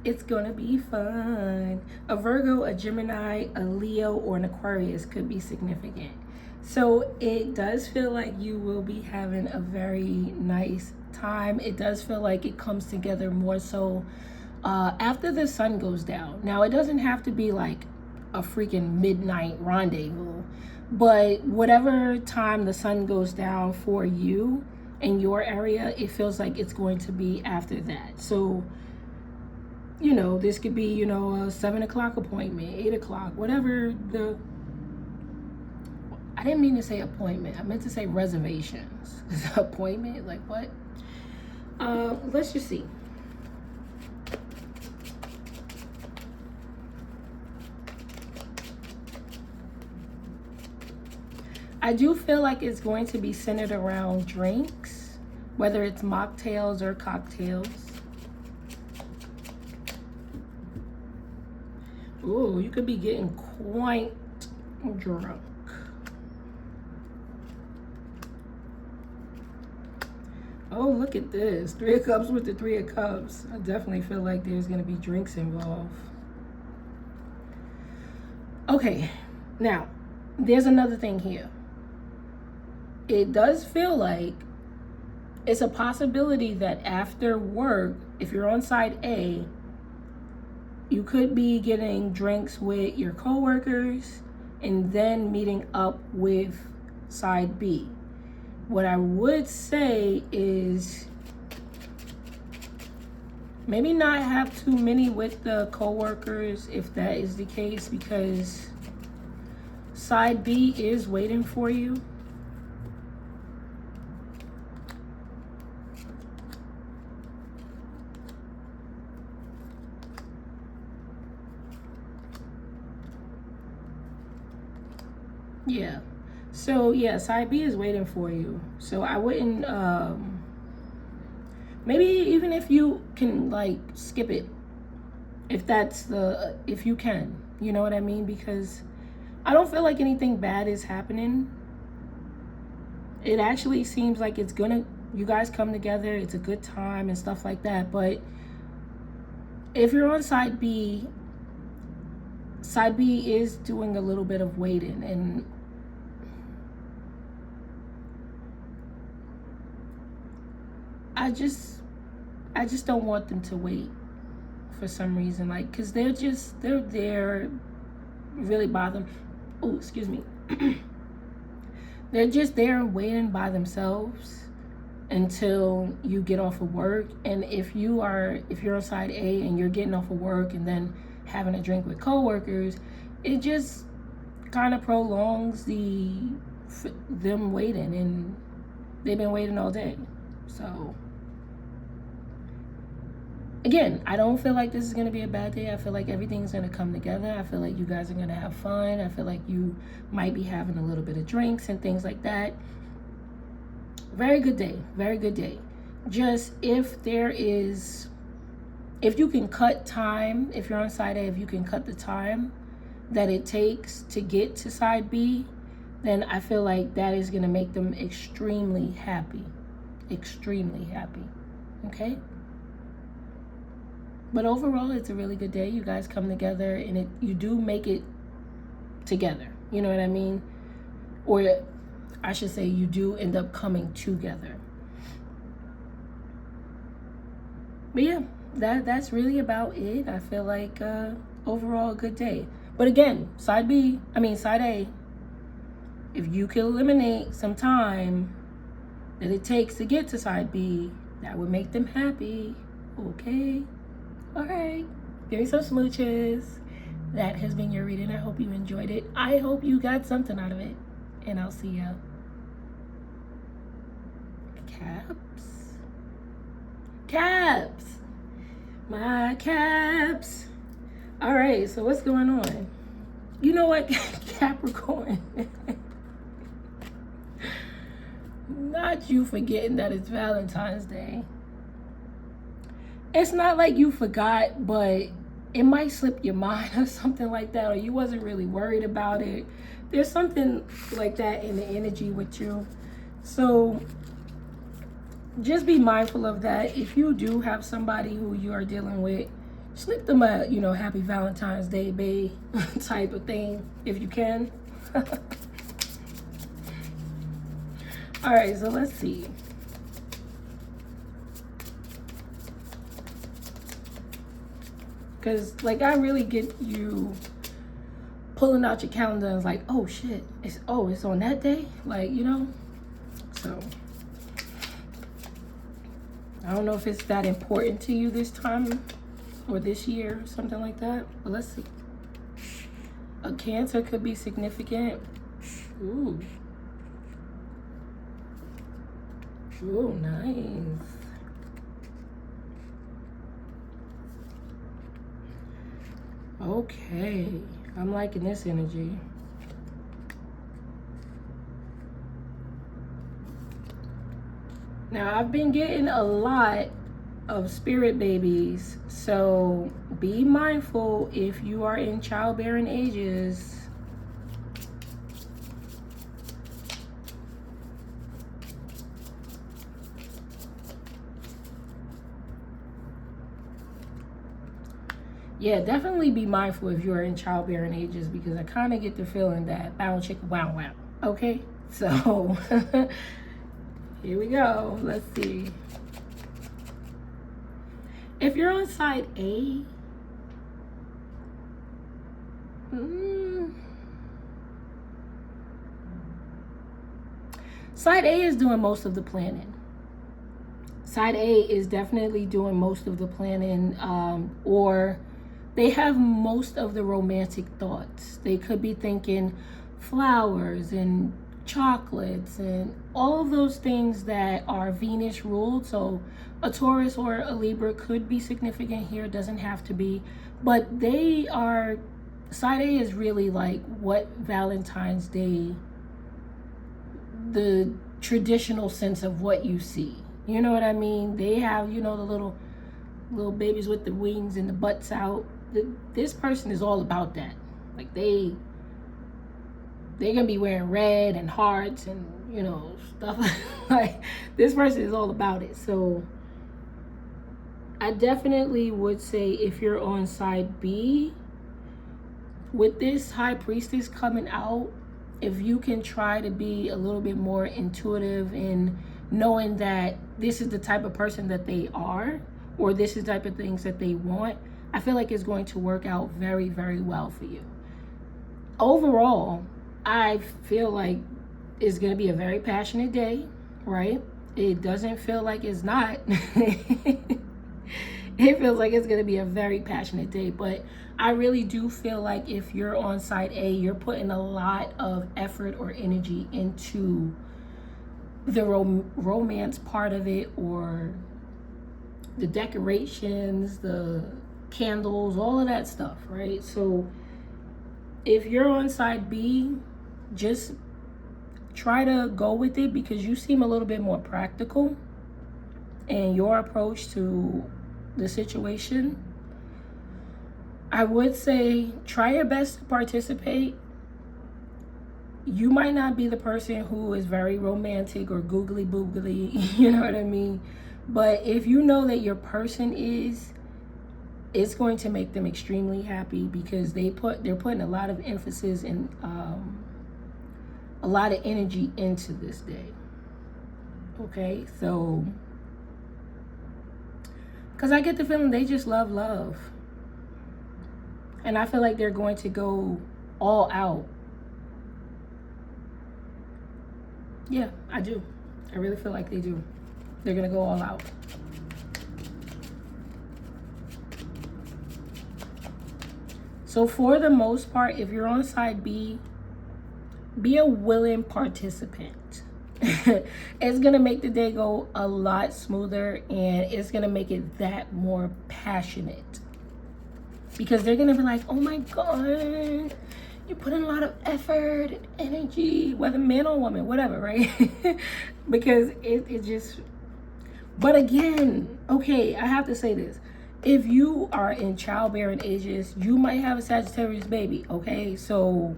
it's gonna be fun. A Virgo, a Gemini, a Leo, or an Aquarius could be significant. So it does feel like you will be having a very nice time. It does feel like it comes together more so after the sun goes down. Now, it doesn't have to be like a freaking midnight rendezvous, but whatever time the sun goes down for you in your area, it feels like it's going to be after that. So, you know, this could be, you know, a 7 o'clock appointment, 8 o'clock, whatever the... I didn't mean to say appointment. I meant to say reservations. Appointment, like what? Let's just see. I do feel like it's going to be centered around drinks, whether it's mocktails or cocktails. Ooh, you could be getting quite drunk. Oh, look at this. 3 of Cups with the 3 of Cups. I definitely feel like there's going to be drinks involved. Okay, now, there's another thing here. It does feel like it's a possibility that after work, if you're on side A, you could be getting drinks with your coworkers and then meeting up with side B. What I would say is maybe not have too many with the coworkers if that is the case, because side B is waiting for you. Yeah. So yeah, side B is waiting for you. So I wouldn't maybe even if you can like skip it, if you can, you know what I mean? Because I don't feel like anything bad is happening. It actually seems like you guys come together, it's a good time and stuff like that. But if you're on side B is doing a little bit of waiting, and I just don't want them to wait for some reason, like, because they're there really by them. Oh, excuse me. They're just there waiting by themselves until you get off of work. And if you're on side A and you're getting off of work and then having a drink with coworkers, it just kind of prolongs them waiting, and they've been waiting all day. So again, I don't feel like this is going to be a bad day. I feel like everything's going to come together. I feel like you guys are going to have fun. I feel like you might be having a little bit of drinks and things like that. Very good day. Very good day. Just if you can cut time, if you're on side A, if you can cut the time that it takes to get to side B, then I feel like that is going to make them extremely happy. Extremely happy. Okay? But overall, it's a really good day. You guys come together and you do make it together. You know what I mean? Or I should say you do end up coming together. But yeah, that's really about it. I feel like overall a good day. But again, side A, if you can eliminate some time that it takes to get to side B, that would make them happy. Okay? All right. Give me some smooches. That has been your reading. I hope you enjoyed it. I hope you got something out of it. And I'll see ya. Caps. My caps. All right, so what's going on? You know what, Capricorn? Not you forgetting that it's Valentine's Day. It's not like you forgot, but it might slip your mind or something like that, or you wasn't really worried about it. There's something like that in the energy with you. So just be mindful of that. If you do have somebody who you are dealing with, slip them a, happy Valentine's Day, babe, type of thing, if you can. All right, so let's see. Because, I really get you pulling out your calendar and it's like, oh, shit, it's on that day? So I don't know if it's that important to you this time or this year or something like that, but let's see. A Cancer could be significant. Ooh, nice. Okay, I'm liking this energy. Now, I've been getting a lot of spirit babies, so be mindful if you are in childbearing ages. Yeah, definitely be mindful if you're in childbearing ages, because I kind of get the feeling that bow chicka wow wow. Okay, so here we go. Let's see. If you're on side A, side A is doing most of the planning. Side A is definitely doing most of the planning, or they have most of the romantic thoughts. They could be thinking flowers and chocolates and all of those things that are Venus ruled. So a Taurus or a Libra could be significant here, doesn't have to be, but side A is really like what Valentine's Day, the traditional sense of what you see. You know what I mean? They have, the little babies with the wings and the butts out. This person is all about that. Like they're gonna be wearing red and hearts and stuff. Like this person is all about it. So I definitely would say if you're on side B with this High Priestess coming out, if you can try to be a little bit more intuitive in knowing that this is the type of person that they are, or this is the type of things that they want, I feel like it's going to work out very, very well for you. Overall, I feel like it's going to be a very passionate day, right? It doesn't feel like it's not. It feels like it's going to be a very passionate day, but I really do feel like if you're on side A, you're putting a lot of effort or energy into the romance part of it, or the decorations, the candles, all of that stuff, right? So if you're on side B, just try to go with it, because you seem a little bit more practical in your approach to the situation. I would say try your best to participate. You might not be the person who is very romantic or googly boogly, you know what I mean? But if you know that your person is, it's going to make them extremely happy, because they're putting a lot of emphasis and a lot of energy into this day. Okay, so because I get the feeling they just love. And I feel like they're going to go all out. Yeah, I do. I really feel like they do. They're going to go all out. So for the most part, if you're on side B, be a willing participant. It's going to make the day go a lot smoother, and it's going to make it that more passionate. Because they're going to be like, oh my God, you put in a lot of effort and energy, whether man or woman, whatever, right? Because it just, but again, okay, I have to say this. If you are in childbearing ages, you might have a Sagittarius baby, okay? So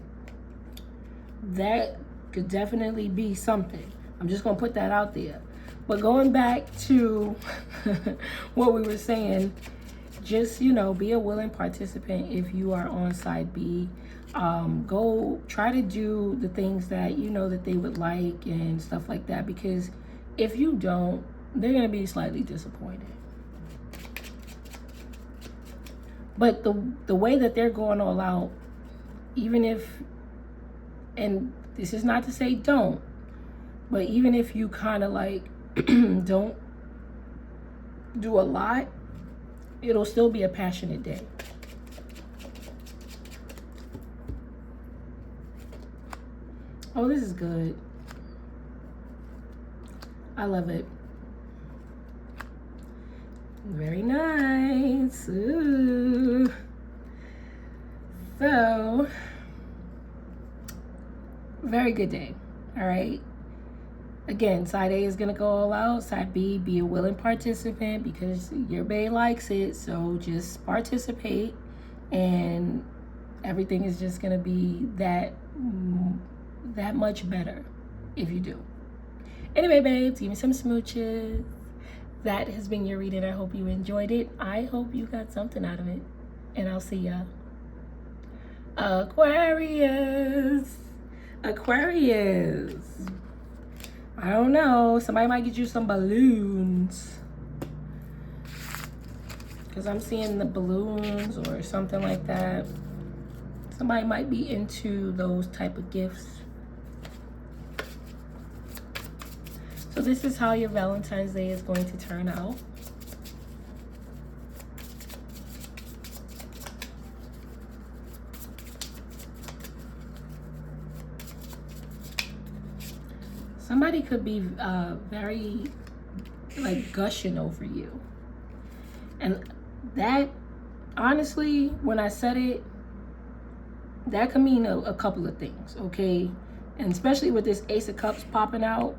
that could definitely be something. I'm just going to put that out there. But going back to what we were saying, just, you know, be a willing participant if you are on side B. Go try to do the things that you know that they would like and stuff like that, because if you don't, they're going to be slightly disappointed. But the way that they're going all out, even if, and this is not to say don't, but even if you kind of like don't do a lot, it'll still be a passionate day. Oh, this is good. I love it. Very nice. Ooh. So, very good day. All right. Again, side A is going to go all out. Side B, be a willing participant, because your bae likes it. So just participate, and everything is just going to be that much better if you do. Anyway, babes, give me some smooches. That has been your reading. I hope you enjoyed it. I hope you got something out of it. And I'll see ya. Aquarius. I don't know. Somebody might get you some balloons, because I'm seeing the balloons or something like that. Somebody might be into those type of gifts. So this is how your Valentine's Day is going to turn out. Somebody could be very like gushing over you. And that, honestly, when I said it, that could mean a couple of things, okay? And especially with this Ace of Cups popping out,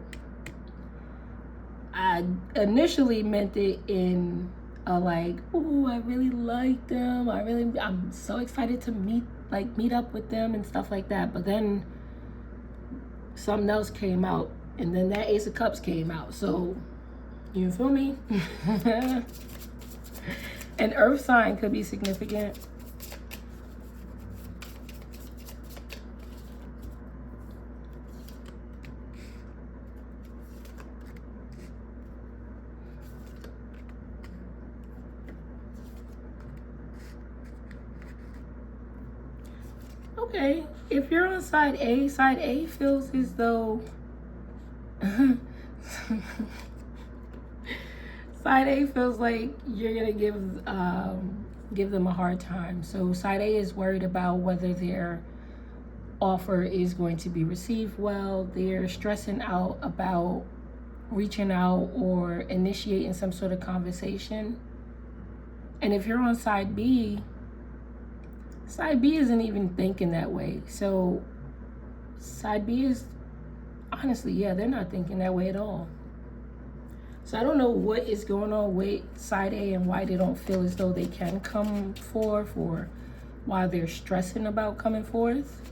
I initially meant it in a like, oh, I really like them. I'm so excited to meet up with them and stuff like that. But then something else came out, and then that Ace of Cups came out. So, you feel me? An earth sign could be significant. Okay, if you're on side A feels as though side A feels like you're gonna give them a hard time. So side A is worried about whether their offer is going to be received well. They're stressing out about reaching out or initiating some sort of conversation. And if you're on side B isn't even thinking that way. So side B is, honestly, yeah, they're not thinking that way at all. So I don't know what is going on with side A and why they don't feel as though they can come forth, or why they're stressing about coming forth.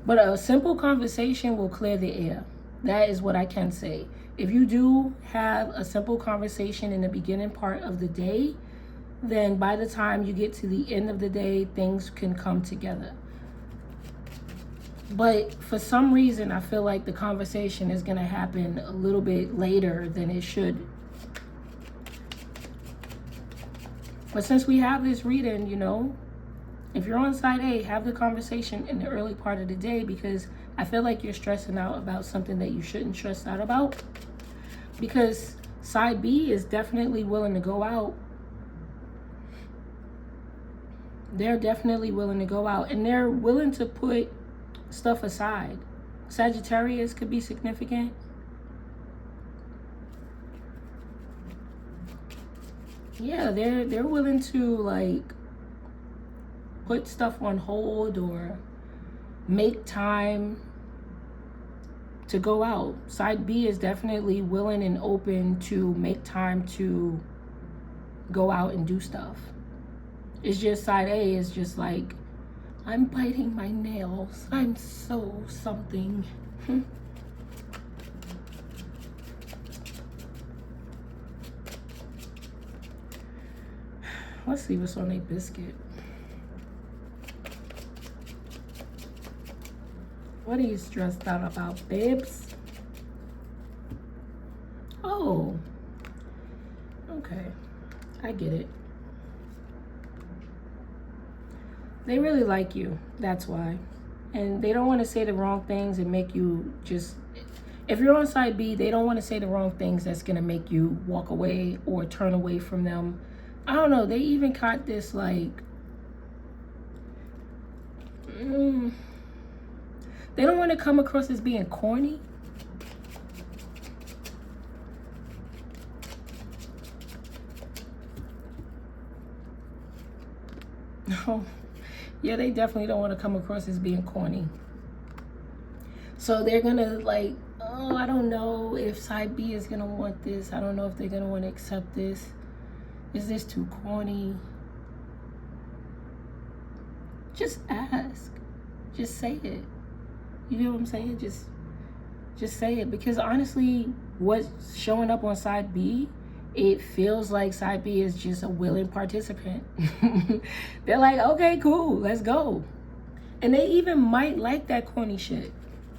But a simple conversation will clear the air. That is what I can say. If you do have a simple conversation in the beginning part of the day, then by the time you get to the end of the day, things can come together. But for some reason, I feel like the conversation is going to happen a little bit later than it should. But since we have this reading, you know, if you're on side A, have the conversation in the early part of the day, because I feel like you're stressing out about something that you shouldn't stress out about. Because side B is definitely willing to go out. They're definitely willing to go out, and they're willing to put stuff aside. Sagittarius could be significant. Yeah, they're willing to like put stuff on hold or make time to go out. Side B is definitely willing and open to make time to go out and do stuff. It's just side A is just like, I'm biting my nails. I'm so something. Let's see what's on a biscuit. What are you stressed out about, babes? Oh. Okay. I get it. They really like you. That's why. And they don't want to say the wrong things and make you just... If you're on side B, they don't want to say the wrong things that's going to make you walk away or turn away from them. I don't know. They even caught this like... They don't want to come across as being corny. No. Yeah, they definitely don't want to come across as being corny. So they're going to like, oh, I don't know if side B is going to want this. I don't know if they're going to want to accept this. Is this too corny? Just ask. Just say it. You get what I'm saying? Just say it. Because honestly, what's showing up on side B, it feels like side B is just a willing participant. They're like, okay, cool, let's go. And they even might like that corny shit.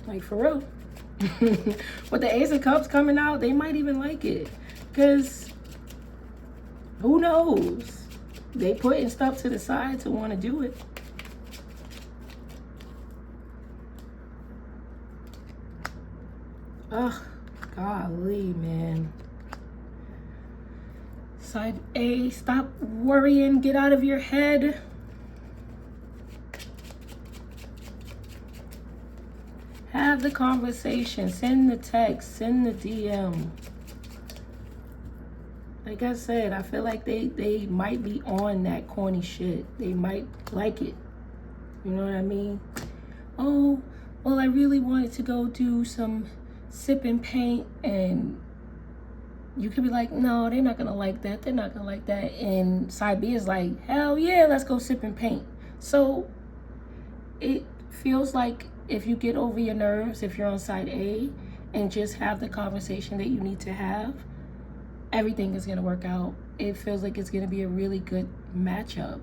Like, for real. With the Ace of Cups coming out, they might even like it. Because who knows? They putting stuff to the side to want to do it. Ugh, golly, man. Side A, stop worrying, get out of your head. Have the conversation, send the text, send the DM. Like I said, I feel like they might be on that corny shit. They might like it. You know what I mean? Oh, well, I really wanted to go do some sip and paint, and you could be like, no, they're not gonna like that. They're not gonna like that. And side B is like, hell yeah, let's go sip and paint. So it feels like if you get over your nerves, if you're on side A and just have the conversation that you need to have, everything is gonna work out. It feels like it's gonna be a really good matchup.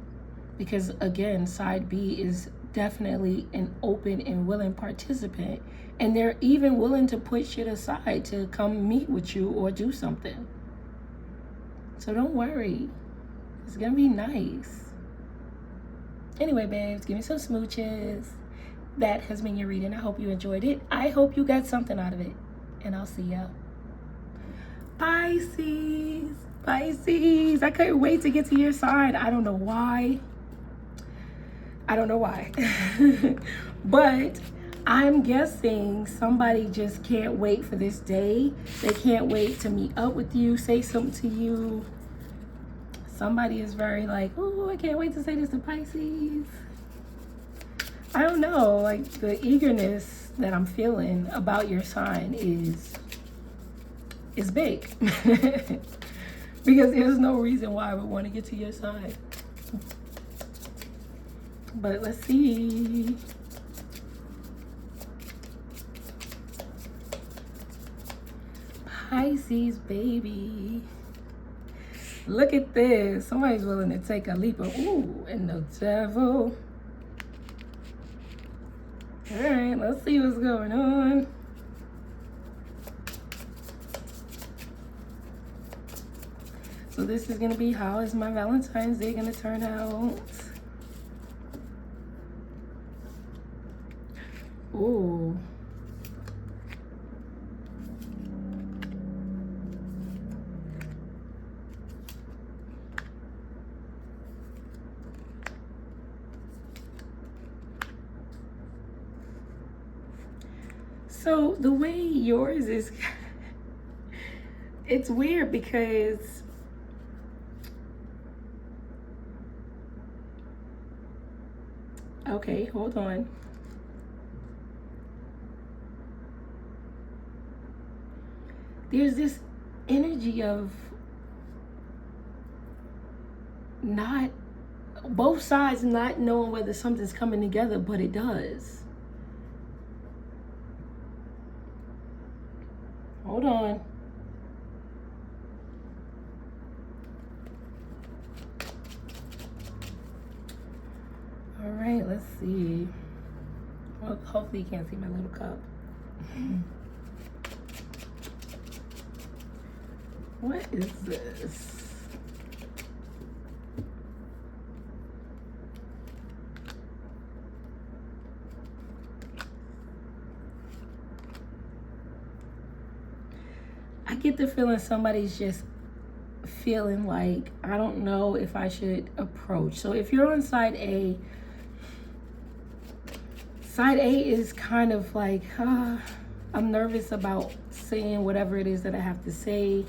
Because again, side B is definitely an open and willing participant. And they're even willing to put shit aside to come meet with you or do something. So don't worry. It's gonna be nice. Anyway, babes, give me some smooches. That has been your reading. I hope you enjoyed it. I hope you got something out of it. And I'll see ya. Pisces. Pisces. I couldn't wait to get to your sign. I don't know why. But I'm guessing somebody just can't wait for this day. They can't wait to meet up with you, say something to you. Somebody is very like, oh, I can't wait to say this to Pisces. I don't know, like the eagerness that I'm feeling about your sign is big. Because there's no reason why I would want to get to your side. But let's see. Pisces, baby. Look at this. Somebody's willing to take a leap of, ooh, and the devil. All right, let's see what's going on. So this is going to be, how is my Valentine's Day going to turn out? Ooh. So the way yours is, it's weird because okay, hold on. There's this energy of not, both sides not knowing whether something's coming together, but it does. Hold on. All right, let's see. Well, hopefully you can't see my little cup. What is this? I get the feeling somebody's just feeling like, I don't know if I should approach. So if you're on side A is kind of like, I'm nervous about saying whatever it is that I have to say,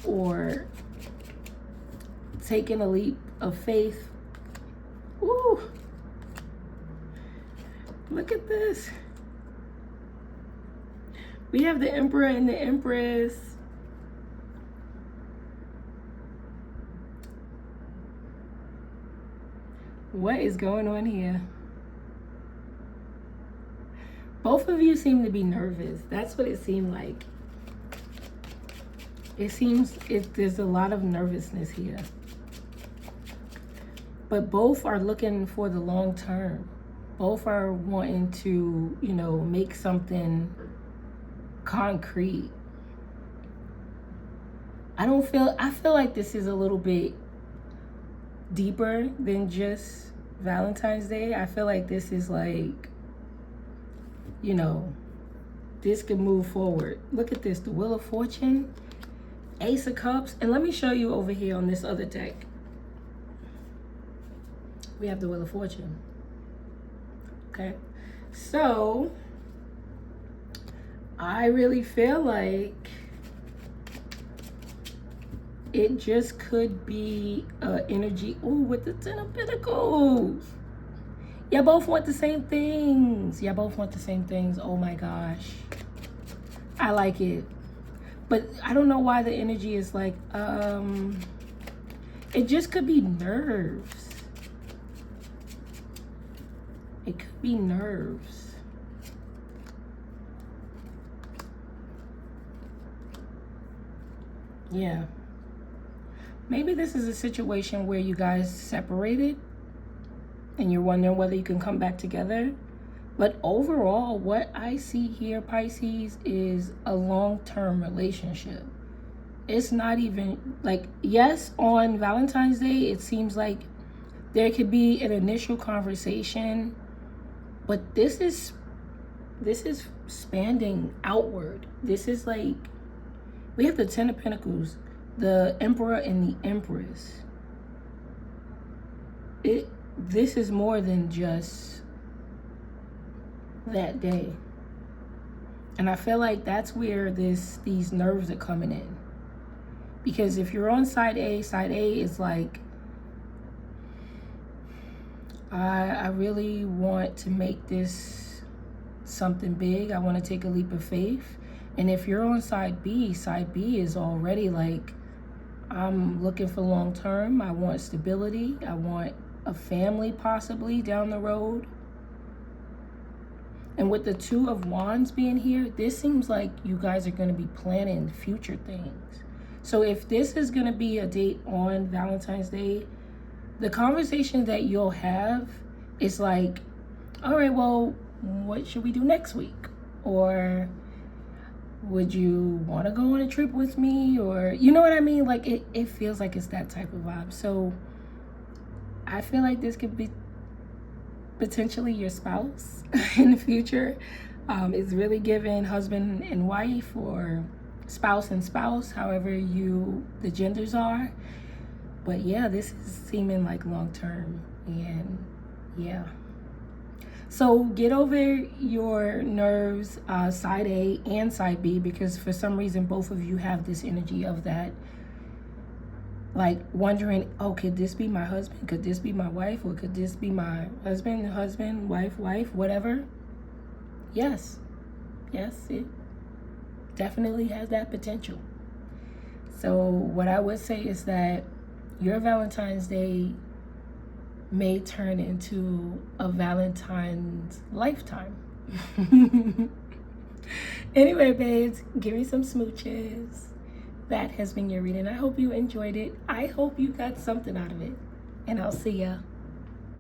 or taking a leap of faith. Ooh, look at this. We have the Emperor and the Empress. What is going on here? Both of you seem to be nervous. That's what it seemed like. It seems there's a lot of nervousness here. But both are looking for the long term. Both are wanting to, make something concrete. I feel like this is a little bit deeper than just Valentine's Day. I feel like this is like, this could move forward. Look at this, the Wheel of Fortune, Ace of Cups, and let me show you over here on this other deck. We have the Wheel of Fortune. Okay, so I really feel like it just could be energy. Ooh, with the Ten of Pentacles. Y'all both want the same things. Y'all both want the same things. Oh my gosh. I like it. But I don't know why the energy is like, it just could be nerves. It could be nerves. Yeah. Maybe this is a situation where you guys separated and you're wondering whether you can come back together. But overall, what I see here, Pisces, is a long-term relationship. It's not even like, yes, on Valentine's Day, it seems like there could be an initial conversation, but this is spanning outward. This is like, we have the Ten of Pentacles, the Emperor and the Empress. This is more than just that day. And I feel like that's where these nerves are coming in. Because if you're on side A is like, I really want to make this something big. I want to take a leap of faith. And if you're on side B is already like, I'm looking for long term. I want stability. I want a family possibly down the road. And with the Two of Wands being here, this seems like you guys are going to be planning future things. So if this is going to be a date on Valentine's Day, the conversation that you'll have is like, all right, well, what should we do next week? Or would you want to go on a trip with me? Or, you know what I mean? Like, it feels like it's that type of vibe. So I feel like this could be potentially your spouse in the future. It's really giving husband and wife, or spouse and spouse, however the genders are. But yeah, this is seeming like long term. And yeah. So get over your nerves, side A and side B, because for some reason both of you have this energy of that, like wondering, oh, could this be my husband? Could this be my wife? Or could this be my husband, wife, whatever? Yes, it definitely has that potential. So what I would say is that your Valentine's Day may turn into a Valentine's lifetime. Anyway, babes, give me some smooches. That has been your reading. I hope you enjoyed it. I hope you got something out of it. And I'll see ya.